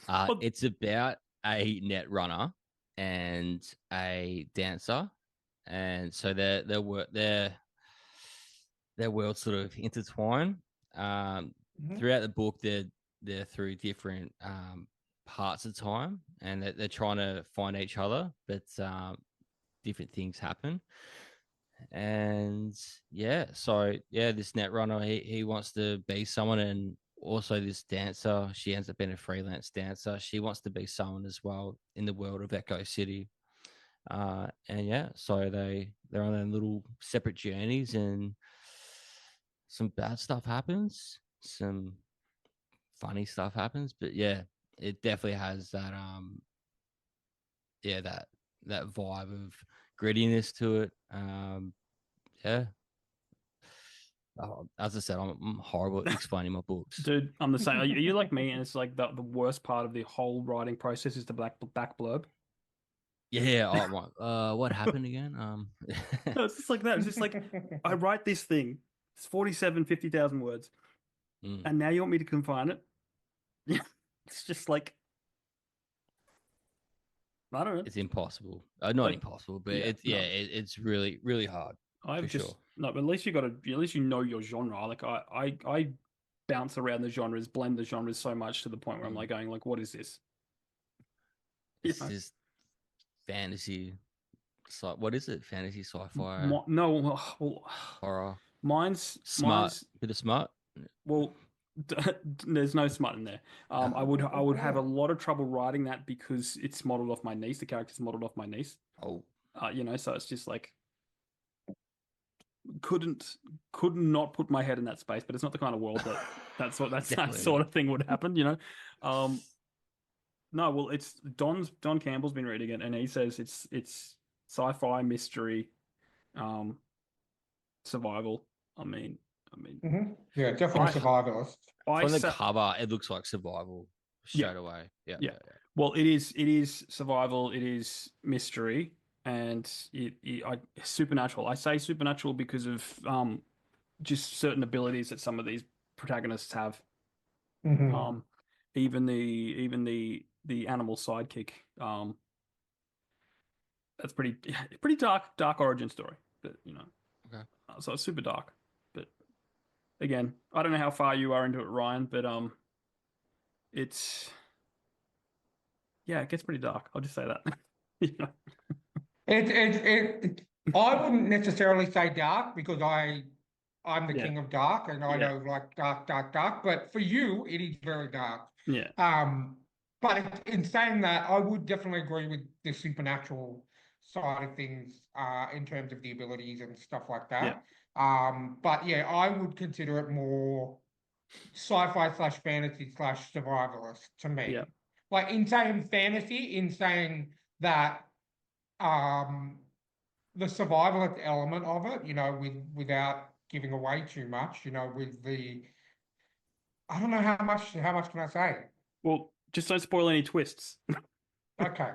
Well, It's about a net runner and a dancer, and so their worlds sort of intertwine. Mhm. Throughout the book, they're through different parts of time, and they're trying to find each other, but different things happen. And yeah, so yeah, this net runner he wants to be someone, and also this dancer, she ends up being a freelance dancer. She wants to be someone as well in the world of Echo City. And yeah, so they're on their little separate journeys, and some bad stuff happens, some funny stuff happens, but yeah, it definitely has that yeah, that vibe of grittiness to it. Yeah. As I said, I'm horrible at explaining my books. dude, I'm the same. Are you like me? And it's like the worst part of the whole writing process is the back blurb. Yeah. Oh my. What happened again? No, it's just like that. It's just like I write this thing. It's 47, 50,000 words, Mm, and now you want me to confine it? Yeah, it's just like I don't know. it's impossible. Not Like, impossible, but yeah, it's yeah, no. it's really really hard I've for just sure. no, but at least at least you know your genre. Like I bounce around the genres, blend the genres so much to the point where I'm Mm. like going like, what is this? You It's know, just fantasy. What is it? Fantasy, sci-fi, no, well, horror, smart, mine's bit of smart. well, there's no smut in there. I would have a lot of trouble writing that because it's modeled off my niece. The character's modeled off my niece. Oh, So it's just like couldn't could not put my head in that space. But it's not the kind of world that definitely sort not. of thing would happen. Um, No, well, it's Don Campbell's been reading it, and he says it's sci-fi mystery, um, survival. I mean, Yeah, definitely I survivalist. I From the sat cover, it looks like survival yeah straight away. Yeah, yeah. yeah, yeah. Well, it is survival. It is mystery, and supernatural. I say supernatural because of just certain abilities that some of these protagonists have. Hmm. Um, even the animal sidekick. That's pretty dark origin story. But Okay. so it's super dark. again, I don't know how far you are into it, Ryan, but it's yeah, it gets pretty dark. I'll just say that. You know? I wouldn't necessarily say dark because I'm the Yeah, king of dark and I yeah, know like dark, dark, dark. But for you, it is very dark. yeah, Um, but in saying that, I would definitely agree with the supernatural side of things in terms of the abilities and stuff like yeah, that. But yeah, I would consider it more sci-fi slash fantasy slash survivalist to yeah, me. Like in saying fantasy, in saying that um the survivalist element of it, without giving away too much, with the I don't know how much can I say? Well, just don't spoil any twists. Okay.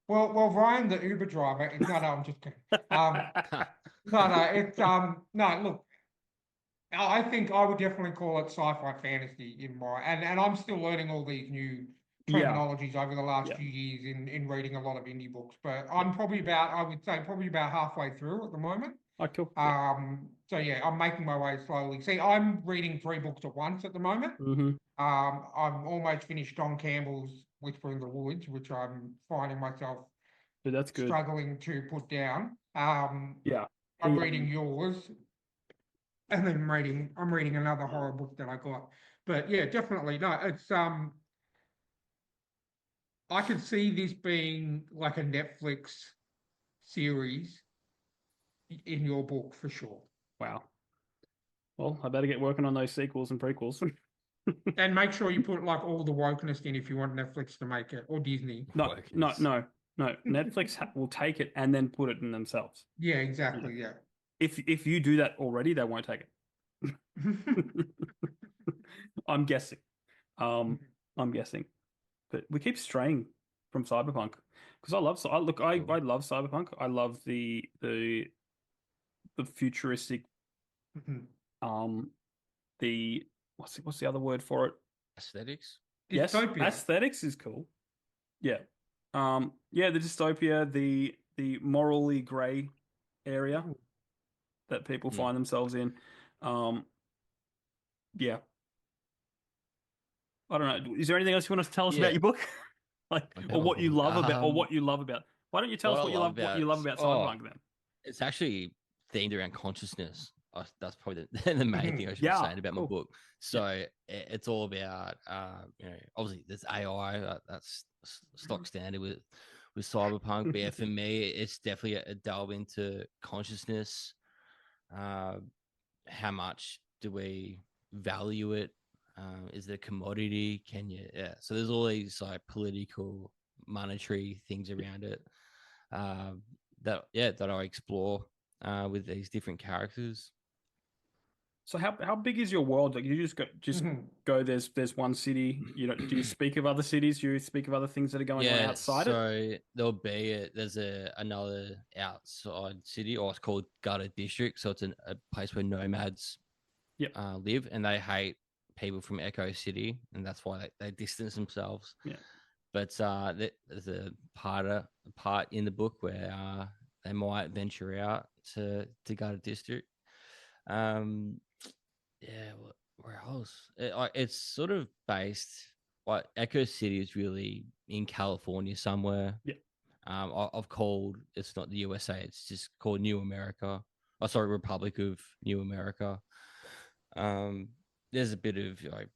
Well, Ryan, the Uber driver, no, I'm just kidding. No, it's no, look, I think I would definitely call it sci-fi fantasy in my and I'm still learning all these new Yeah, terminologies over the last yeah, few years in reading a lot of indie books, but yeah. I would say probably about halfway through at the moment. Oh, cool. Yeah. So yeah, I'm making my way slowly. See, I'm reading three books at once at the moment. Mm-hmm. I'm almost finished Don Campbell's Whisper in the Woods, which I'm finding myself But that's good. struggling to put down. Yeah. I'm He reading yours, and then I'm reading another horror book that I got. But yeah, definitely no. It's I could see this being like a Netflix series in your book for sure. wow. Well, I better get working on those sequels and prequels. And make sure you put like all the wokeness in if you want Netflix to make it or Disney. No, no, Wokeness. no, no. Netflix will take it and then put it in themselves. Yeah, Yeah. exactly. Yeah. If you do that already, they won't take it. I'm guessing. I'm guessing. But we keep straying from cyberpunk because I Cool. love cyberpunk. I love the futuristic um the what's the other word for it? Aesthetics. Yes, Dystopia. aesthetics is cool. Yeah. Yeah, the dystopia, the morally grey area Ooh. that people Mm. find themselves in. Um, yeah. I don't know. Is there anything else you want to tell us about Yeah. your book? Like, or what you Oh, love about, or what you love about? Why don't you tell what us I love what about you it. love about Oh, Cyberpunk then? it's actually themed around consciousness. That's probably the main thing I should be Yeah, saying about my cool. book. Yeah, So it's all about, obviously there's AI. That's stock standard with cyberpunk. But yeah, for me, it's definitely a delve into consciousness. Uh, how much do we value it? Is it a commodity? Can you? Yeah. So there's all these like political, monetary things around it. Um, that I explore with these different characters. So how big is your world? Like you just go. There's one city. You know, do you speak of other cities? Do you speak of other things that are going on Yeah, outside it? so there'll be there's another outside city, or it's called Gutter District. So it's a place where nomads Yep. live, and they hate people from Echo City, and that's why they distance themselves. Yeah. But there's a part in the book where they might venture out to Gutter District. Um, yeah, where else? It's sort of based. Like Echo City is really in California somewhere. Yeah. I've called it's not the USA. It's just called New America. Oh, sorry, Republic of New America. Um, there's a bit of like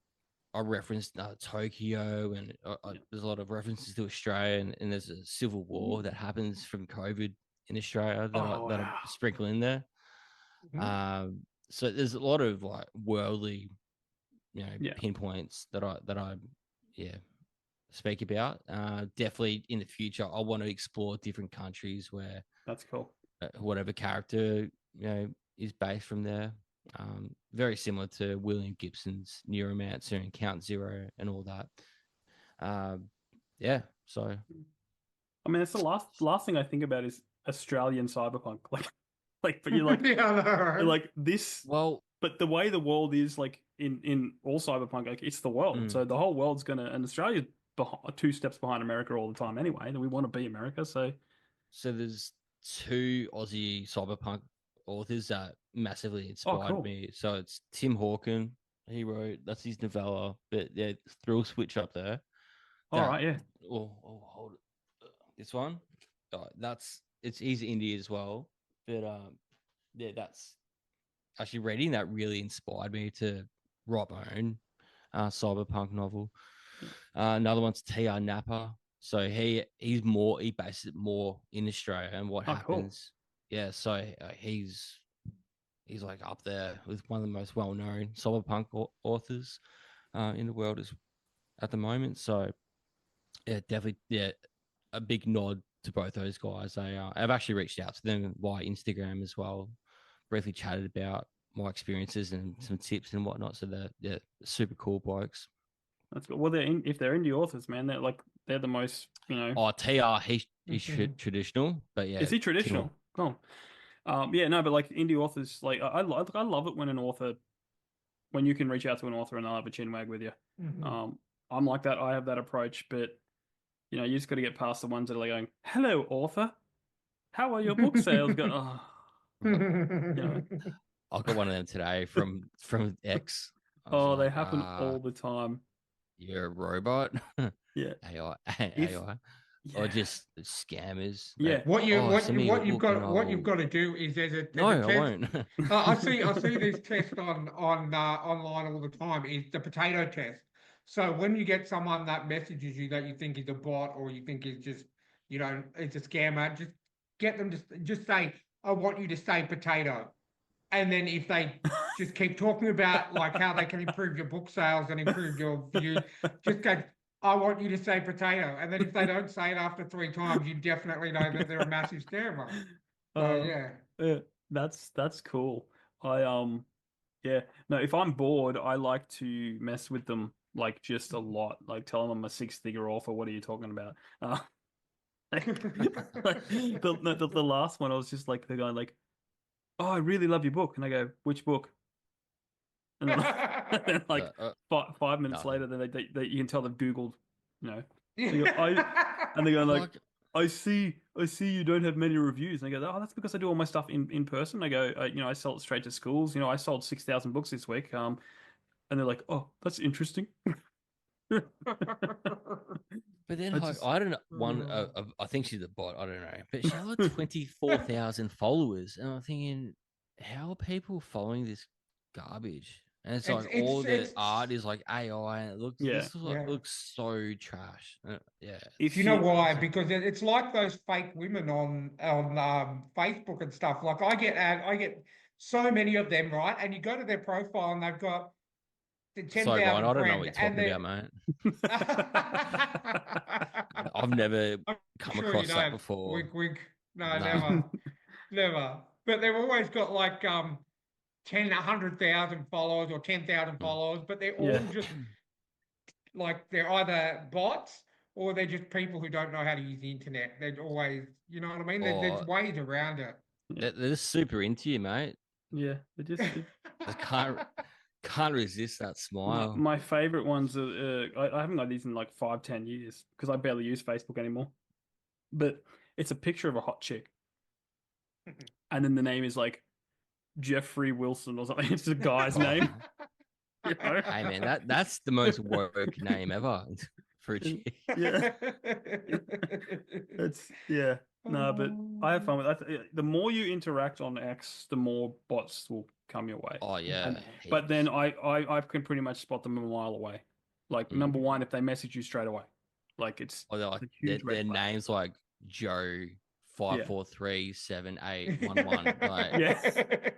I referenced Tokyo, and Yeah. there's a lot of references to Australia, and there's a civil war that happens from COVID in Australia Oh that I wow. sprinkle in there. So there's a lot of like worldly, Yeah, pinpoints that I yeah speak about. Definitely in the future, I want to explore different countries where that's cool. whatever character is based from there. Very similar to William Gibson's Neuromancer and Count Zero and all that. Yeah, so I mean, it's the last thing I think about is Australian cyberpunk. But Yeah, I know, you're right? like this. well, But the way the world is, like in all cyberpunk, like it's the world. mm, So the whole world's gonna, and Australia's two steps behind America all the time anyway. And we want to be America, so so there's two Aussie cyberpunk authors that massively Oh, inspired cool. me. So it's Tim Hawken. He wrote, that's his novella, but yeah, Thrill Switch up there. All That right, yeah. hold it. This one. He's indie as well. But yeah, that's actually reading that really inspired me to write my own cyberpunk novel. Yeah. Another one's T.R. Napa. So he bases it more in Australia and what Oh, cool. happens. Yeah, so he's like up there with one of the most well known cyberpunk authors in the world at the moment. So yeah, definitely a big nod to both those guys. I've actually reached out to them via Instagram as well, briefly chatted about my experiences and some tips and whatnot. So they're super cool blokes. That's good. Well, if they're indie authors, man, they're the most, you know. Oh, TR, he's traditional, but Is yeah, he Tim. traditional? Oh, yeah, no, but like indie authors, like I love it when an author, when you can reach out to an author and they'll have a chin wag with you. I'm like that. I have that approach, but you know, you just got to get past the ones that are like going, "Hello, author. How are your book sales going?" Oh, you know, I got one of them today from X. I was oh, they like, happen all the time. you're a robot, Yeah. AI, If AI, or yeah, just scammers yeah. that send me your book and what you've I'll. got to do is No, there's a I test. won't. I see this test on online all the time. Is the potato test. So when you get someone that messages you that you think is a bot or you think is just it's a scammer, just get them to just say, "I want you to say potato," and then if they just keep talking about like how they can improve your book sales and improve your views, just go, "I want you to say potato," and then if they don't say it after 3 times, you definitely know that they're a massive scammer. So Uh, yeah. yeah, that's cool. I yeah, no, if I'm bored, I like to mess with them like just a lot. Like tell them I'm a six-figure author. What are you talking about? The last one, I was just like the guy like, oh, I really love your book, and I go, which book? And then, and then like five minutes Nothing. later, then they you can tell they've Googled, you know, they go, Yeah. and they go like, Like, I see you don't have many reviews. And I go, oh, that's because I do all my stuff in person. I go, you know, I sell it straight to schools. You know, I sold 6,000 books this week. And they're like, oh, that's interesting. but then I like just, I don't know one. Oh. I think she's a bot. I don't know, but she had like 24,000 followers, and I'm thinking, how are people following this garbage? And it's like all the It's art is like AI, and it looks yeah. this yeah. looks so trash. Yeah, If You know you, why? Because it's like those fake women on Facebook and stuff. Like I get so many of them, right? And you go to their profile and they've got the so Ryan, 10,000 I don't know what friends, you're and talking about, they're mate. I've I'm never come sure you across that don't. before. Wink, wink. No, Nah. never, never. But they've always got like 100,000 followers or 10,000 Mm. followers, but they're yeah. all just like they're either bots or they're just people who don't know how to use the internet. They're always, you know what I mean? There's Or ways around it. Yeah. they're just super into you, mate. Yeah. They just, I can't resist that my smile. my favorite ones are I haven't got these in like 5, 10 years because I barely use Facebook anymore. But it's a picture of a hot chick, and then the name is like Jeffrey Wilson or something. It's a guy's name, Oh, you know? hey man, that's the most woke name ever for a chick. Yeah, it's yeah. No, but I have fun with that. The more you interact on X, the more bots will come your way. Oh And yeah, but then heaps. I can pretty much spot them a mile away. Like number Mm. one, if they message you straight away, like Or they're like it's a huge red their flag. names like Joe five Yeah, four three seven eight one one. Like yeah,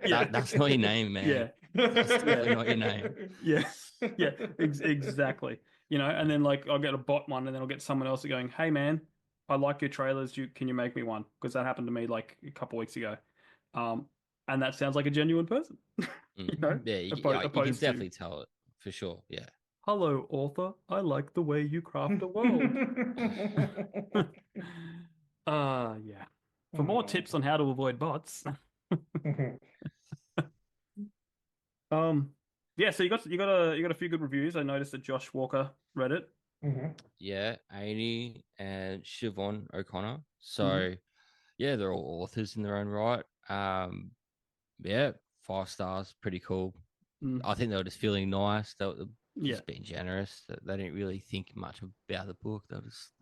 yeah, that's not your name, man. yeah, That's yeah. definitely not your name. Yeah, yeah, exactly. You know, and then like I'll get a bot one, and then I'll get someone else going, "Hey man, I like your trailers. Can you make me one?" Because that happened to me like a couple weeks ago, um, and that sounds like a genuine person, you Mm. know, Yeah, you can opposed to, definitely tell it for sure. Yeah. "Hello, author. I like the way you craft a world." Yeah. For more tips on how to avoid bots, um, yeah. So you got a few good reviews. I noticed that Josh Walker read it. Yeah, Amy and Siobhan O'Connor. Hmm. So yeah, they're all authors in their own right. Yeah, 5 stars, pretty cool. Mm. I think they were just feeling nice. They were Yeah. just being generous. They didn't really think much about the book. They were just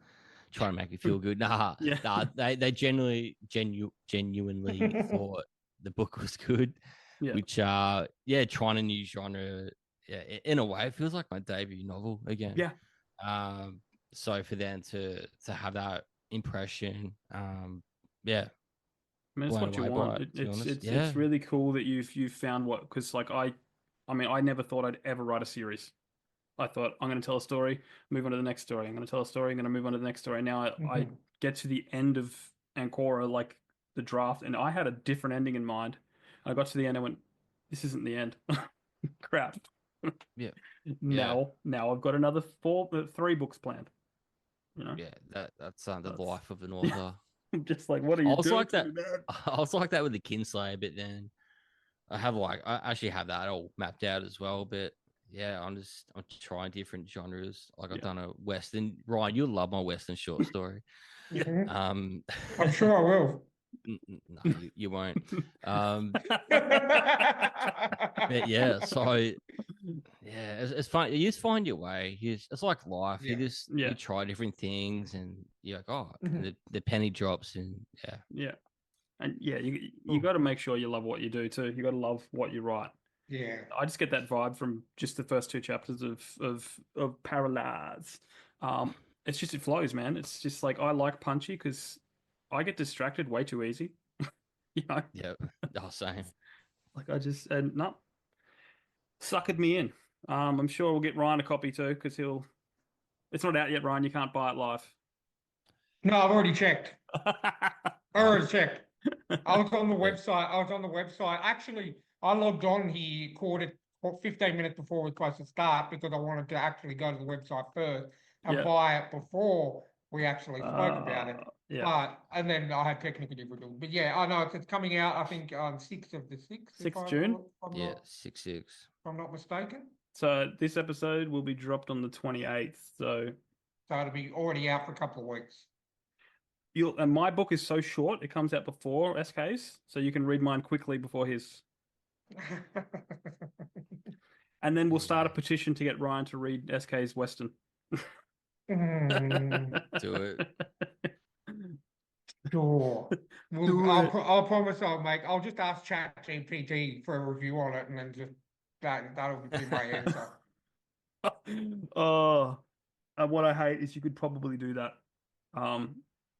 trying to make me feel good. Nah, Yeah. nah, they genuinely thought the book was good, Yeah. which yeah, trying a new genre. Yeah, in a way, it feels like my debut novel again. Yeah. Um, so for them to have that impression, yeah, I mean, it's blown what you away by want. it. It, To be it's honest, it's yeah, it's really cool that you've found what because like I mean I never thought I'd ever write a series. I thought I'm going to tell a story, move on to the next story. I'm going to tell a story, I'm going to move on to the next story. Now I Mhm. get to the end of Ancora, like the draft, and I had a different ending in mind. I got to the end and went, "This isn't the end." Crap. yeah, yeah. Now I've got another three books planned. You know, Yeah, that's the that's life of an yeah. author. I'm just like, what are I you was doing like to that. me, man? I was like that with the Kinslayer, but then I actually have that all mapped out as well. But yeah, I'm trying different genres. Like I've Yeah. done a Western. Ryan, you'll love my Western short story. Yeah. Mhm. Um, I'm sure I will. no, you won't. Um, but yeah, so yeah, it's fun. You just find your way. It's like life. Yeah. You Yeah. try different things, and you're like, oh, and Mhm. the penny drops, and yeah. Yeah. And yeah, you Oh, got to make sure you love what you do too. You got to love what you write. Yeah. I just get that vibe from just the first two chapters of Paralyze. Um, it's just it flows, man. It's just like I like Punchy because I get distracted way too easy. You know, yeah. Oh, same. like I just and no, suckered me in. I'm sure we'll get Ryan a copy too because he'll. It's not out yet, Ryan. You can't buy it live. No, I've already checked. I Oh, already checked. I was on the yeah. website. I was on the website. Actually, I logged on here, caught it 15 minutes before we were supposed to start because I wanted to actually go to the website first and Yeah. buy it before we actually spoke about it. Yeah. And then I had technical difficulties. But yeah, I know it's coming out, I think, on 6th of the 6th, 6th June. Yeah, 6-6. if I'm not mistaken. So this episode will be dropped on the 28th. So So it'll be already out for a couple of weeks. you'll and my book is so short, it comes out before SK's, so you can read mine quickly before his. And then we'll start a Yeah. petition to get Ryan to read SK's Western. Do it. Sure. Do it. I'll promise I'll just ask ChatGPT for a review on it and then just that'll be my answer. Oh, and what I hate is you could probably do that. Um,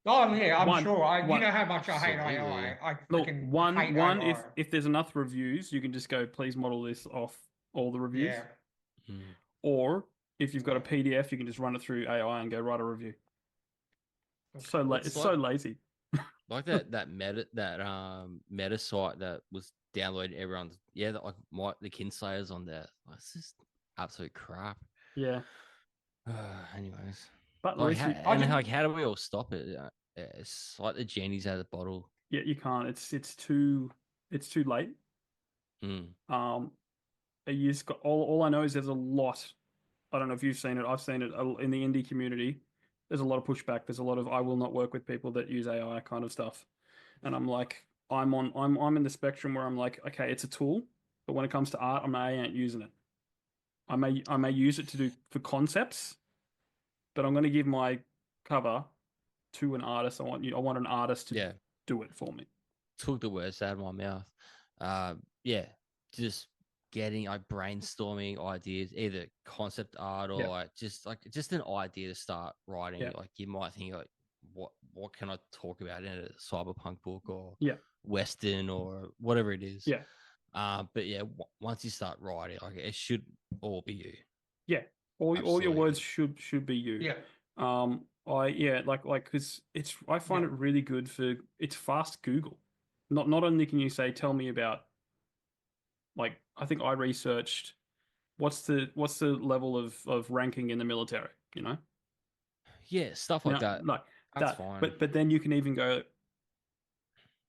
Oh yeah, I'm one, sure. You one, know how much I hate Absolutely. AI. I no, freaking one, hate one. AI. If there's enough reviews, you can just go, please model this off all the reviews. Yeah. Mm. Or if you've got a Yeah. PDF, you can just run it through AI and go write a review. It's It's so lazy. like that meta site that was downloaded everyone's like the Kinslayers on there. Like, it's just absolute crap. Yeah, Anyways, but at like least you, I just how do we all stop it? It's like the genie's out of the bottle. yeah, you can't. It's too late. Mm. Um, you just got all I know is there's a lot. I don't know if you've seen it. I've seen it in the indie community. There's a lot of pushback. There's a lot of I will not work with people that use AI kind of stuff. And I'm like, I'm in the spectrum where I'm like, okay, it's a tool, but when it comes to art, I ain't using it. I may use it to do for concepts, but I'm going to give my cover to an artist. I want an artist to Yeah, do it for me. took the words out of my mouth. Yeah, just getting like brainstorming ideas, either concept art or Yeah, like just an idea to start writing. yeah, Like you might think like, what can I talk about in a cyberpunk book or yeah, western or whatever it is. yeah, But yeah, once you start writing, like it should all be you. yeah. All your words Absolutely. should be you. yeah. I yeah, like because it's I find Yeah. it really good for it's fast Google. Not only can you say tell me about like I think I researched what's the level of ranking in the military, you know? Yeah, stuff like Now that. like That's that, fine. but then you can even go,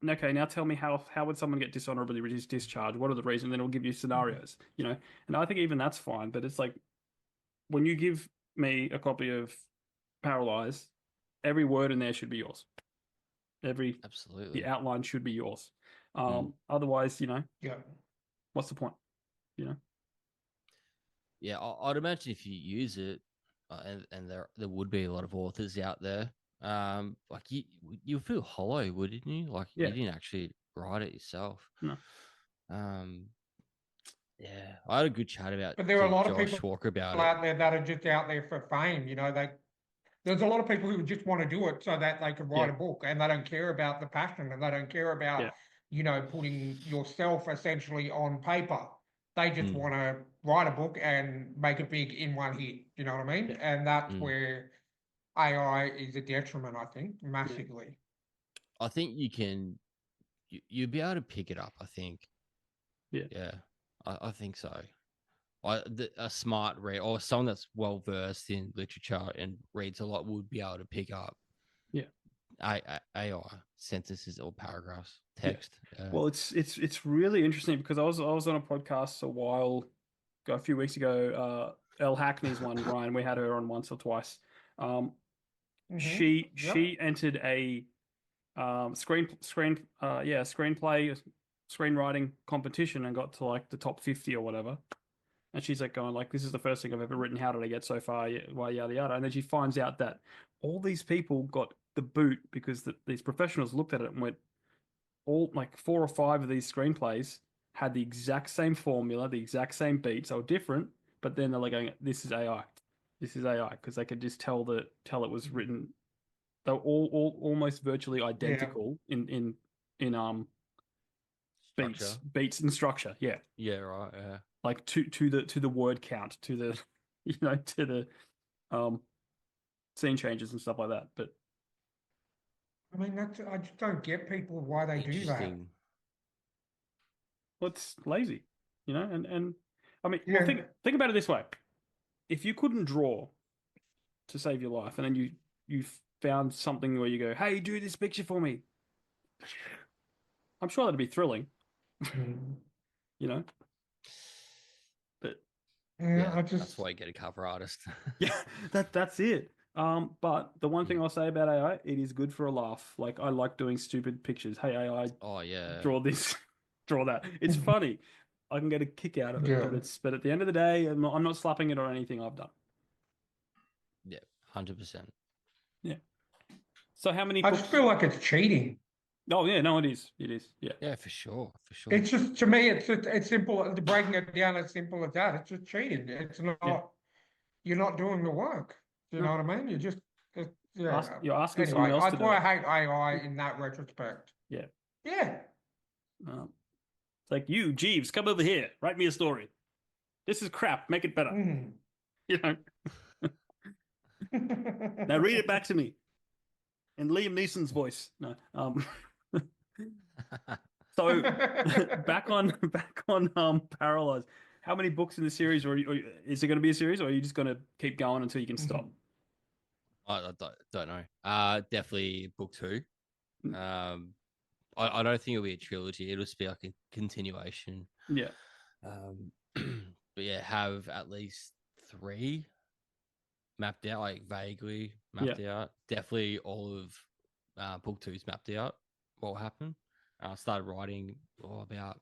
okay, now tell me how would someone get dishonorably discharged? What are the reasons? Then it'll give you scenarios, you know? And I think even that's fine, but it's like when you give me a copy of Paralyzed, every word in there should be yours. The Absolutely. outline should be yours. Otherwise, Yeah. what's the point? You know? Yeah, I'd imagine if you use it, and there would be a lot of authors out there, like you feel hollow, wouldn't you? Like you Yeah. didn't actually write it yourself. No. Um, yeah, I had a good chat about But there are a to lot of Josh people Walker about it. out there that are just out there for fame. There's a lot of people who just want to do it so that they can write Yeah. a book, and they don't care about the passion, and they don't care about, Yeah. putting yourself essentially on paper. They just Mm, want to write a book and make it big in one hit. You know what I mean? Yeah. And that's mm. where AI is a detriment, I think, Yeah. massively. I think you'll be able to pick it up. I think, Yeah. yeah, I think so. A smart read or someone that's well versed in literature and reads a lot would be able to pick up Yeah. AI sentences or paragraphs, Yeah. text. Well, it's really interesting because I was on a podcast a few weeks ago. Elle Hackney's one, Ryan. We had her on once or twice. Um, she Yep. she entered a screenplay screenwriting competition and got to like the top 50 or whatever. And she's like going like, "This is the first thing I've ever written. How did I get so far? Why yada yada." And then she finds out that all these people got the boot because these professionals looked at it and went, all like 4 or 5 of these screenplays had the exact same formula, the exact same beats. They were different, but then they're like going, "This is AI. This is AI," because they could just tell it was written. They were all almost virtually Yeah. identical in Structure. beats and structure. Yeah, Yeah, right. Yeah. like to the word count, to the to the um scene changes and stuff like that. But I mean, I just don't get people why they do that. Interesting. well, it's lazy, and I mean, well, Yeah. think about it this way: if you couldn't draw to save your life, and then you found something where you go, "Hey, do this picture for me," I'm sure that'd be thrilling, Mm. you know. But Yeah, Yeah, I that's just, why you get a cover artist. yeah, that's it. But the one thing Mm. I'll say about AI, it is good for a laugh. Like I like doing stupid pictures. Hey AI, Oh yeah, draw this, draw that. It's funny. I can get a kick out of it, yeah. but at the end of the day, I'm not slapping it on anything I've done. yeah, 100%. Yeah. So how many I just books? feel like it's cheating. Oh yeah, no, it is. It is. Yeah. Yeah, for sure, for sure. It's just to me, it's simple. Breaking it down as simple as that. It's just cheating. It's Yeah. not. You're not doing the work. You know No. what I mean? Yeah. You're asking someone Anyway, else to that's do why I it. hate AI in that retrospect. Yeah. Yeah. It's like you, Jeeves, come over here. Write me a story. This is crap. Make it better. Mm. You know. Now read it back to me in Liam Neeson's voice. No. So back on Paralyzed. How many books in the series, or is it going to be a series, or are you just going to keep going until you can stop? I don't know. Definitely book two. Mm. I don't think it'll be a trilogy. It'll just be like a continuation. Yeah. But yeah, have at least 3 mapped out, like vaguely Yeah. mapped out. Definitely all of book two's mapped out. What will happen? I started writing about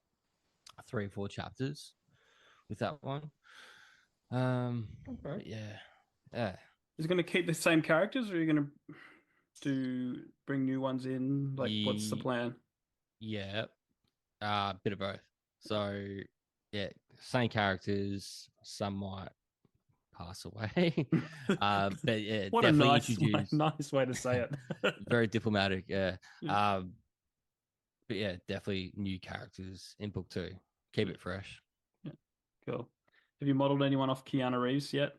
3 or 4 chapters with that one. Okay. But yeah, yeah, Is it going to keep the same characters, or are you going to bring new ones in? Like, what's the Ye- plan? yeah, bit of both. So yeah, same characters. Some might pass away. But yeah, What a definitely nice, introduce. nice way to say it. Very diplomatic. Yeah. Yeah. But yeah, definitely new characters in book two. Keep Yeah. it fresh. Yeah. Cool. Have you modeled anyone off Keanu Reeves yet?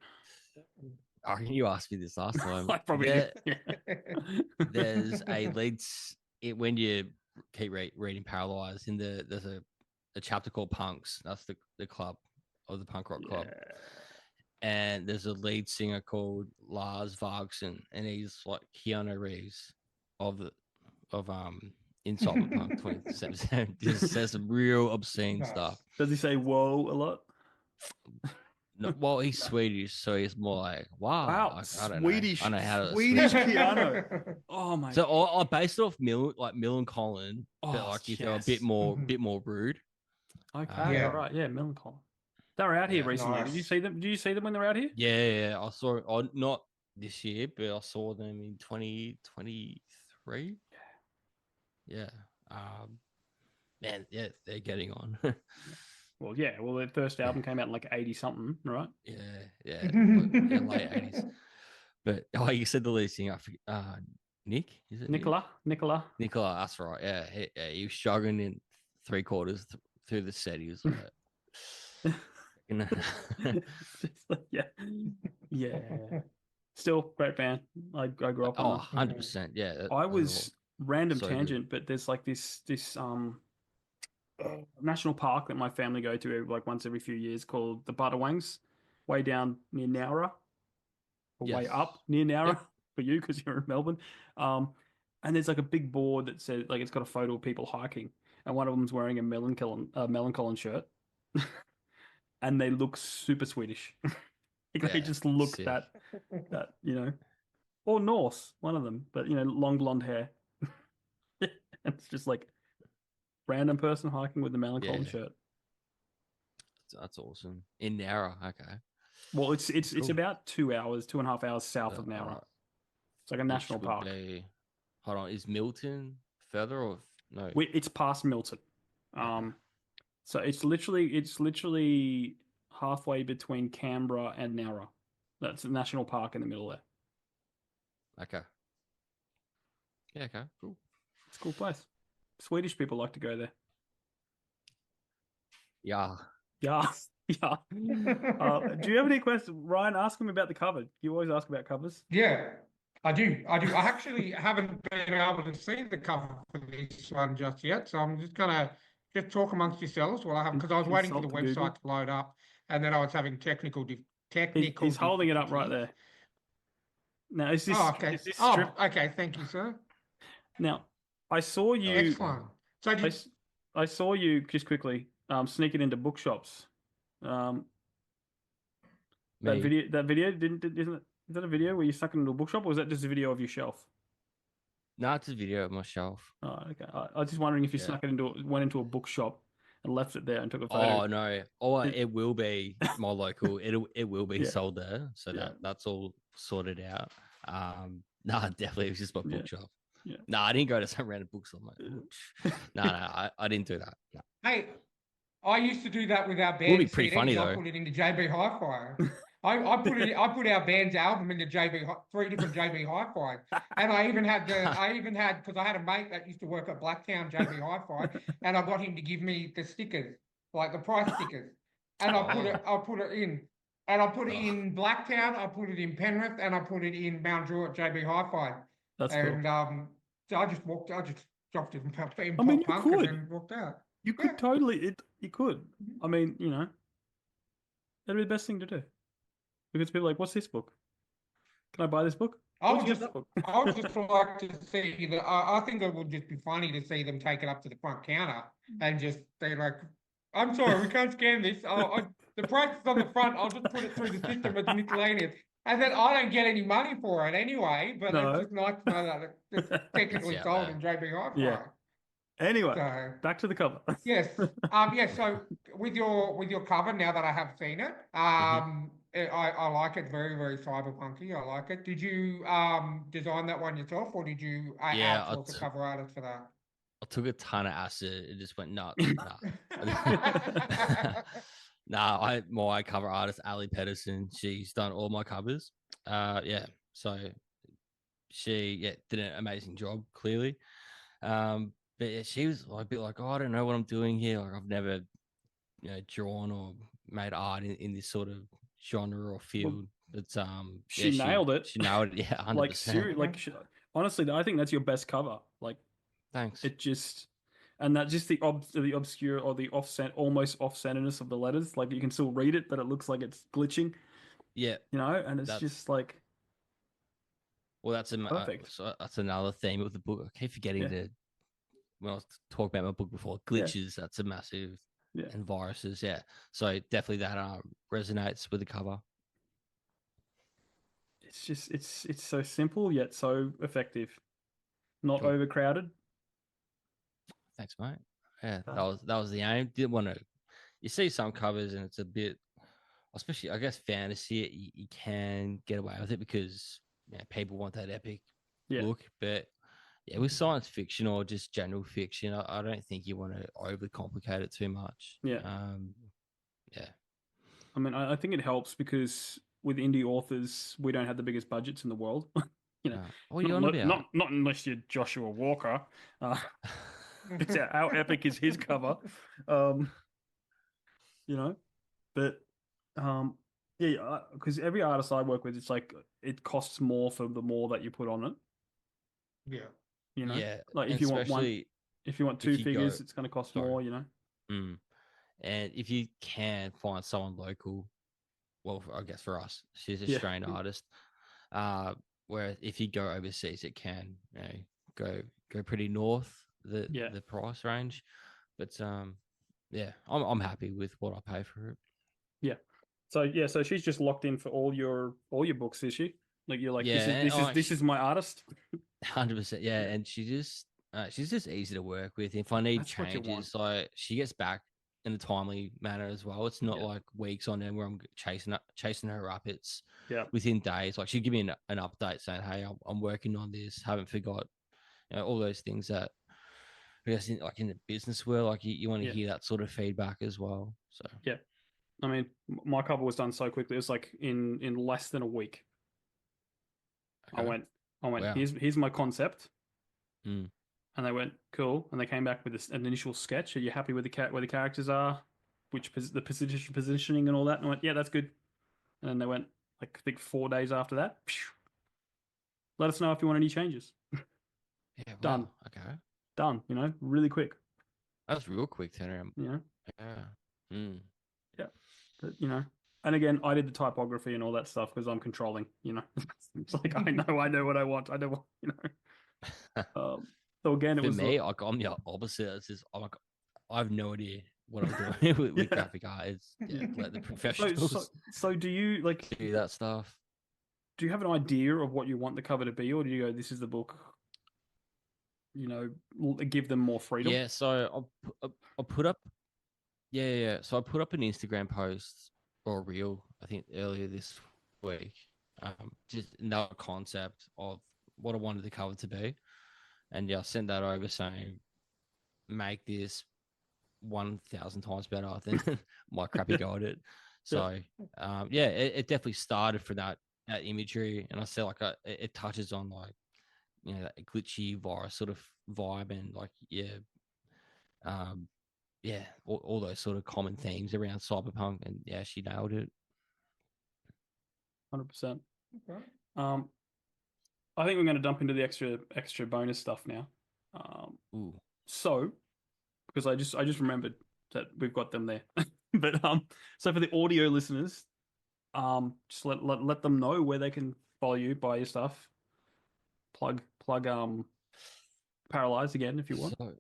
Oh, you asked me this last time. I probably did. Yeah. There's a when you keep reading Paralyzed there's a chapter called Punks. That's the club of the punk rock club. Yeah. And there's a lead singer called Lars Vargsen, and he's like Keanu Reeves of in Cyberpunk 2077. Just says some real obscene Nice. stuff. Does he say "whoa" a lot? No, well, he's Swedish, so he's more like, wow. Wow, Like, I don't know. I Swedish, know how to Swedish Swedish. Keanu. Oh my So God. I based it off Mill and Colin, but Oh like if they're a yes. bit more rude. Okay, all Yeah, Um, right. Yeah, Melancholy. They were out here yeah, recently. Did you nice. see them? Did you see them when they were out here? yeah. I saw not this year, but I saw them in 2023. Yeah. Um, man, yeah, they're getting on. Well, yeah. Well, their first album came out in like 80 something, right? Yeah, late 80s. But oh, you said the lead singer. I forget, Nick, is it Nick? Nicola. Nicola, that's right. Yeah, he was struggling in three quarters through the set. He was like, you know, Yeah. Yeah. Still great band. I grew up on oh, them. 100%. Yeah, I those are all was random so good. tangent, but there's like this national park that my family go to like once every few years called the Buttawangs, way down near Nowra, or way Yes. up near Nowra Yep. for you because you're in Melbourne. Um, and there's like a big board that says like it's got a photo of people hiking, and one of them's wearing a Melancholy shirt, and they look super Swedish. Like they Yeah. just look Sick. that or Norse, one of them, but long blonde hair. It's just like random person hiking with the Melancholy Yeah. shirt. That's awesome. In Nara. Okay. Well, it's Cool. about 2 hours, 2.5 hours south of All Nowra. right. It's like a national Which would park. be, hold on, is Milton further or no? It's past Milton. Okay. So it's literally halfway between Canberra and Nowra. That's a national park in the middle there. Okay. Yeah. Okay. Cool. It's a cool place. Swedish people like to go there. Yeah. Yeah, yeah. Do you have any questions, Ryan? Ask him about the cover. You always ask about covers. Yeah, I do. I do. I actually haven't been able to see the cover for this one just yet, so I'm just gonna just talk amongst yourselves while I have because I was waiting for the Consult to website Google. to load up, and then I was having technical He's holding it up right difficulties. there. Now, is Oh, this okay. is this Oh, strip? okay. Thank you, sir. Now, I saw That looks you. Excellent. cool. So I, did s- I saw you just quickly sneak it into bookshops. Um, that Me. video that video isn't it? Is that a video where you stuck it into a bookshop, or is that just a video of your shelf? No, it's a video of myself. Oh, okay. I was just wondering if you Yeah. went into a bookshop and left it there and took a photo. Oh no. Oh, It- it will be my local. It will be yeah, sold there. So yeah, that's all sorted out. No, definitely it was just my yeah, bookshop. yeah. No, I didn't go to some random bookstore. I'm like, no, I didn't do that. No. hey, I used to do that with our It would be band pretty funny CDs. I though. put it into JB Hi-Fi. I put our band's album into three different JB Hi-Fi, and I even had because I had a mate that used to work at Blacktown JB Hi-Fi, and I got him to give me the stickers, like the price stickers, and Oh, I put it in, and I put it oh, in Blacktown, I put it in Penrith, and I put it in Mount Druitt JB Hi-Fi, That's cool. and so I just dropped it in I mean, pop punk and then walked out. you Yeah. could totally you could. I mean, that'd be the best thing to do because people are like, what's this book? Can I buy this book? I Where'd would you get just, that book? I would just like to see that. I think it would just be funny to see them take it up to the front counter and just be like, "I'm sorry, we can't scan this. The price is on the front. I'll just put it through the system as miscellaneous." And then I don't get any money for it anyway. But it's No. just nice to know that it's it's technically out sold in there. JB Yeah. Hi-Fi. Anyway, So back to the cover. yes, yeah. So with your cover, now that I have seen it, Mhm. I like it very cyberpunky. I like it. Did you design that one yourself, or did you Yeah, outsource a cover artist for that? I took a ton of acid. It just went nuts. Nah. Nah, my cover artist Ali Pedersen. She's done all my covers. Yeah. So she did an amazing job. Clearly, but yeah, she was a bit like, oh, I don't know what I'm doing here. Like I've never drawn or made art in this sort of genre or Well, field. But she nailed it. she nailed it. Yeah, 100%. Like serious, like honestly, I think that's your best cover. Like Thanks. it just, and that just the obscure or the offset, almost off centeredness of the letters. Like you can still read it, but it looks like it's glitching. Yeah, And it's that's just like well, that's perfect. so that's another theme of the book. I keep forgetting Yeah, to when I was talking about my book before, yeah, glitches. That's a massive and viruses. Yeah, so definitely that resonates with the cover. It's just it's so simple yet so effective. Not Cool. overcrowded. Thanks, mate. Yeah, that was the aim. Didn't want to. You see some covers and it's a bit, especially I guess fantasy. You can get away with it because people want that epic Yeah. look, but yeah, with science fiction or just general fiction, I don't think you want to overly complicate it too much. Yeah. Yeah. I mean, I think it helps because with indie authors, we don't have the biggest budgets in the world. What are you on about? Not unless you're Joshua Walker. It's how epic is his cover? Um, but yeah, because every artist I work with, it's like it costs more for the more that you put on it. Yeah. Yeah, Like and especially if you want if two you figures, go, it's going to cost sorry. more. Mm. And if you can find someone local, well, I guess for us, she's a Yeah. Australian artist. Where if you go overseas, it can go pretty north the price range. But yeah, I'm happy with what I pay for it. Yeah. So she's just locked in for all your books, is she? Like you're like Yeah, and this is my artist. 100%. Yeah, Yeah. and she's just easy to work with. If I need That's what you want. changes, like she gets back in a timely manner as well. It's not Yeah. like weeks on end where I'm chasing her up. It's Yeah. within days. Like she'd give me an update saying, "Hey, I'm working on this. Haven't forgot." All those things that I guess in the business world, like you want to Yeah. hear that sort of feedback as well. So Yeah. I mean, my cover was done so quickly. It was like in less than a week. okay. I went. Wow. Here's my concept, Mm. and they went cool, and they came back with an initial sketch. Are you happy with where the characters are, the positioning and all that? And I went, yeah, that's good. And then they went like I think 4 days after that. Let us know if you want any changes. Yeah. Done. Wow. Okay. Done. Really quick. That was real quick turnaround. Yeah. Mm. Yeah. But, and again, I did the typography and all that stuff because I'm controlling. It's like I know what I want. I know what. So again, it For was me, I'm the opposite. It's just I have no idea what I'm doing with graphic art. It's let the professionals So do you do that stuff. do you have an idea of what you want the cover to be, or do you go, this is the book? Give them more freedom. Yeah, so I'll put up. Yeah. So I put up an Instagram post or a reel, I think earlier this week. Just another concept of what I wanted the cover to be, and I sent that over saying, make this 1,000 times better than my crappy go at it. So it definitely started from that imagery, and I said like it touches on like that glitchy virus sort of vibe, and like all those sort of common themes around cyberpunk, and she nailed it. 100%. Okay. I think we're going to dump into the extra bonus stuff now. Ooh. So because I just remembered that we've got them there. But so for the audio listeners, just let them know where they can follow you, buy your stuff. Plug Paralyzed again if you want. So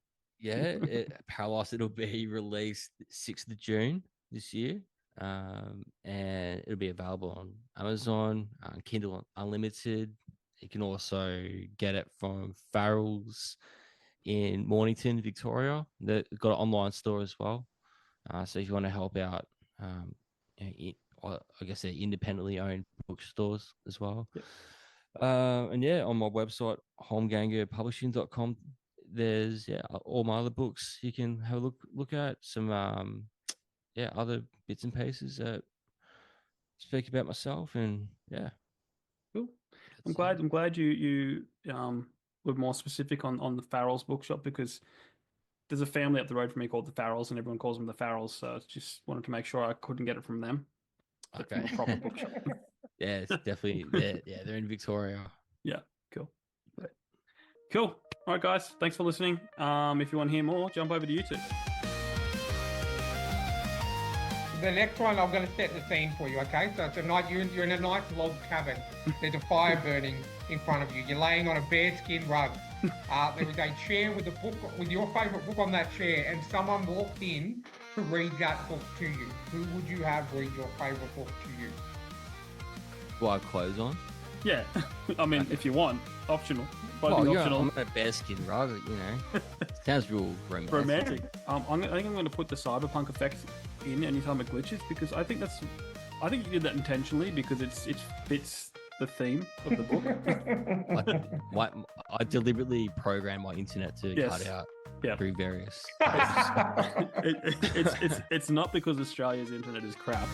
Paralyzed, it'll be released 6th of June this year. And it'll be available on Amazon, Kindle Unlimited. You can also get it from Farrell's in Mornington, Victoria. They've got an online store as well. So if you want to help out, I guess they're independently owned bookstores as well. Yep. And on my website, homegangerpublishing.com, there's all my other books you can have a look at. Some other bits and pieces that speak about myself, and cool. I'm glad you were more specific on the Farrell's bookshop, because there's a family up the road from me called the Farrells, and everyone calls them the Farrells. So I just wanted to make sure I couldn't get it from them. Okay. From a proper bookshop. Yeah, it's definitely they're in Victoria. Yeah, cool. Cool. All right, guys. Thanks for listening. If you want to hear more, jump over to YouTube. The next one, I'm going to set the scene for you, okay? So it's a night, you're in a nice log cabin. There's a fire burning in front of you. You're laying on a bearskin rug. There is a chair with a book, with your favourite book on that chair, and someone walked in to read that book to you, who would you have read your favorite book to you? Do I have clothes on? Yeah, I mean, if you want, optional. Well, Both optional. I'm a bear skin, right? You know, sounds real romantic. Romantic. I think I'm going to put the cyberpunk effect in anytime it glitches because I think you did that intentionally because it fits the theme of the book. I deliberately programmed my internet to cut out through various. It's not because Australia's internet is crap.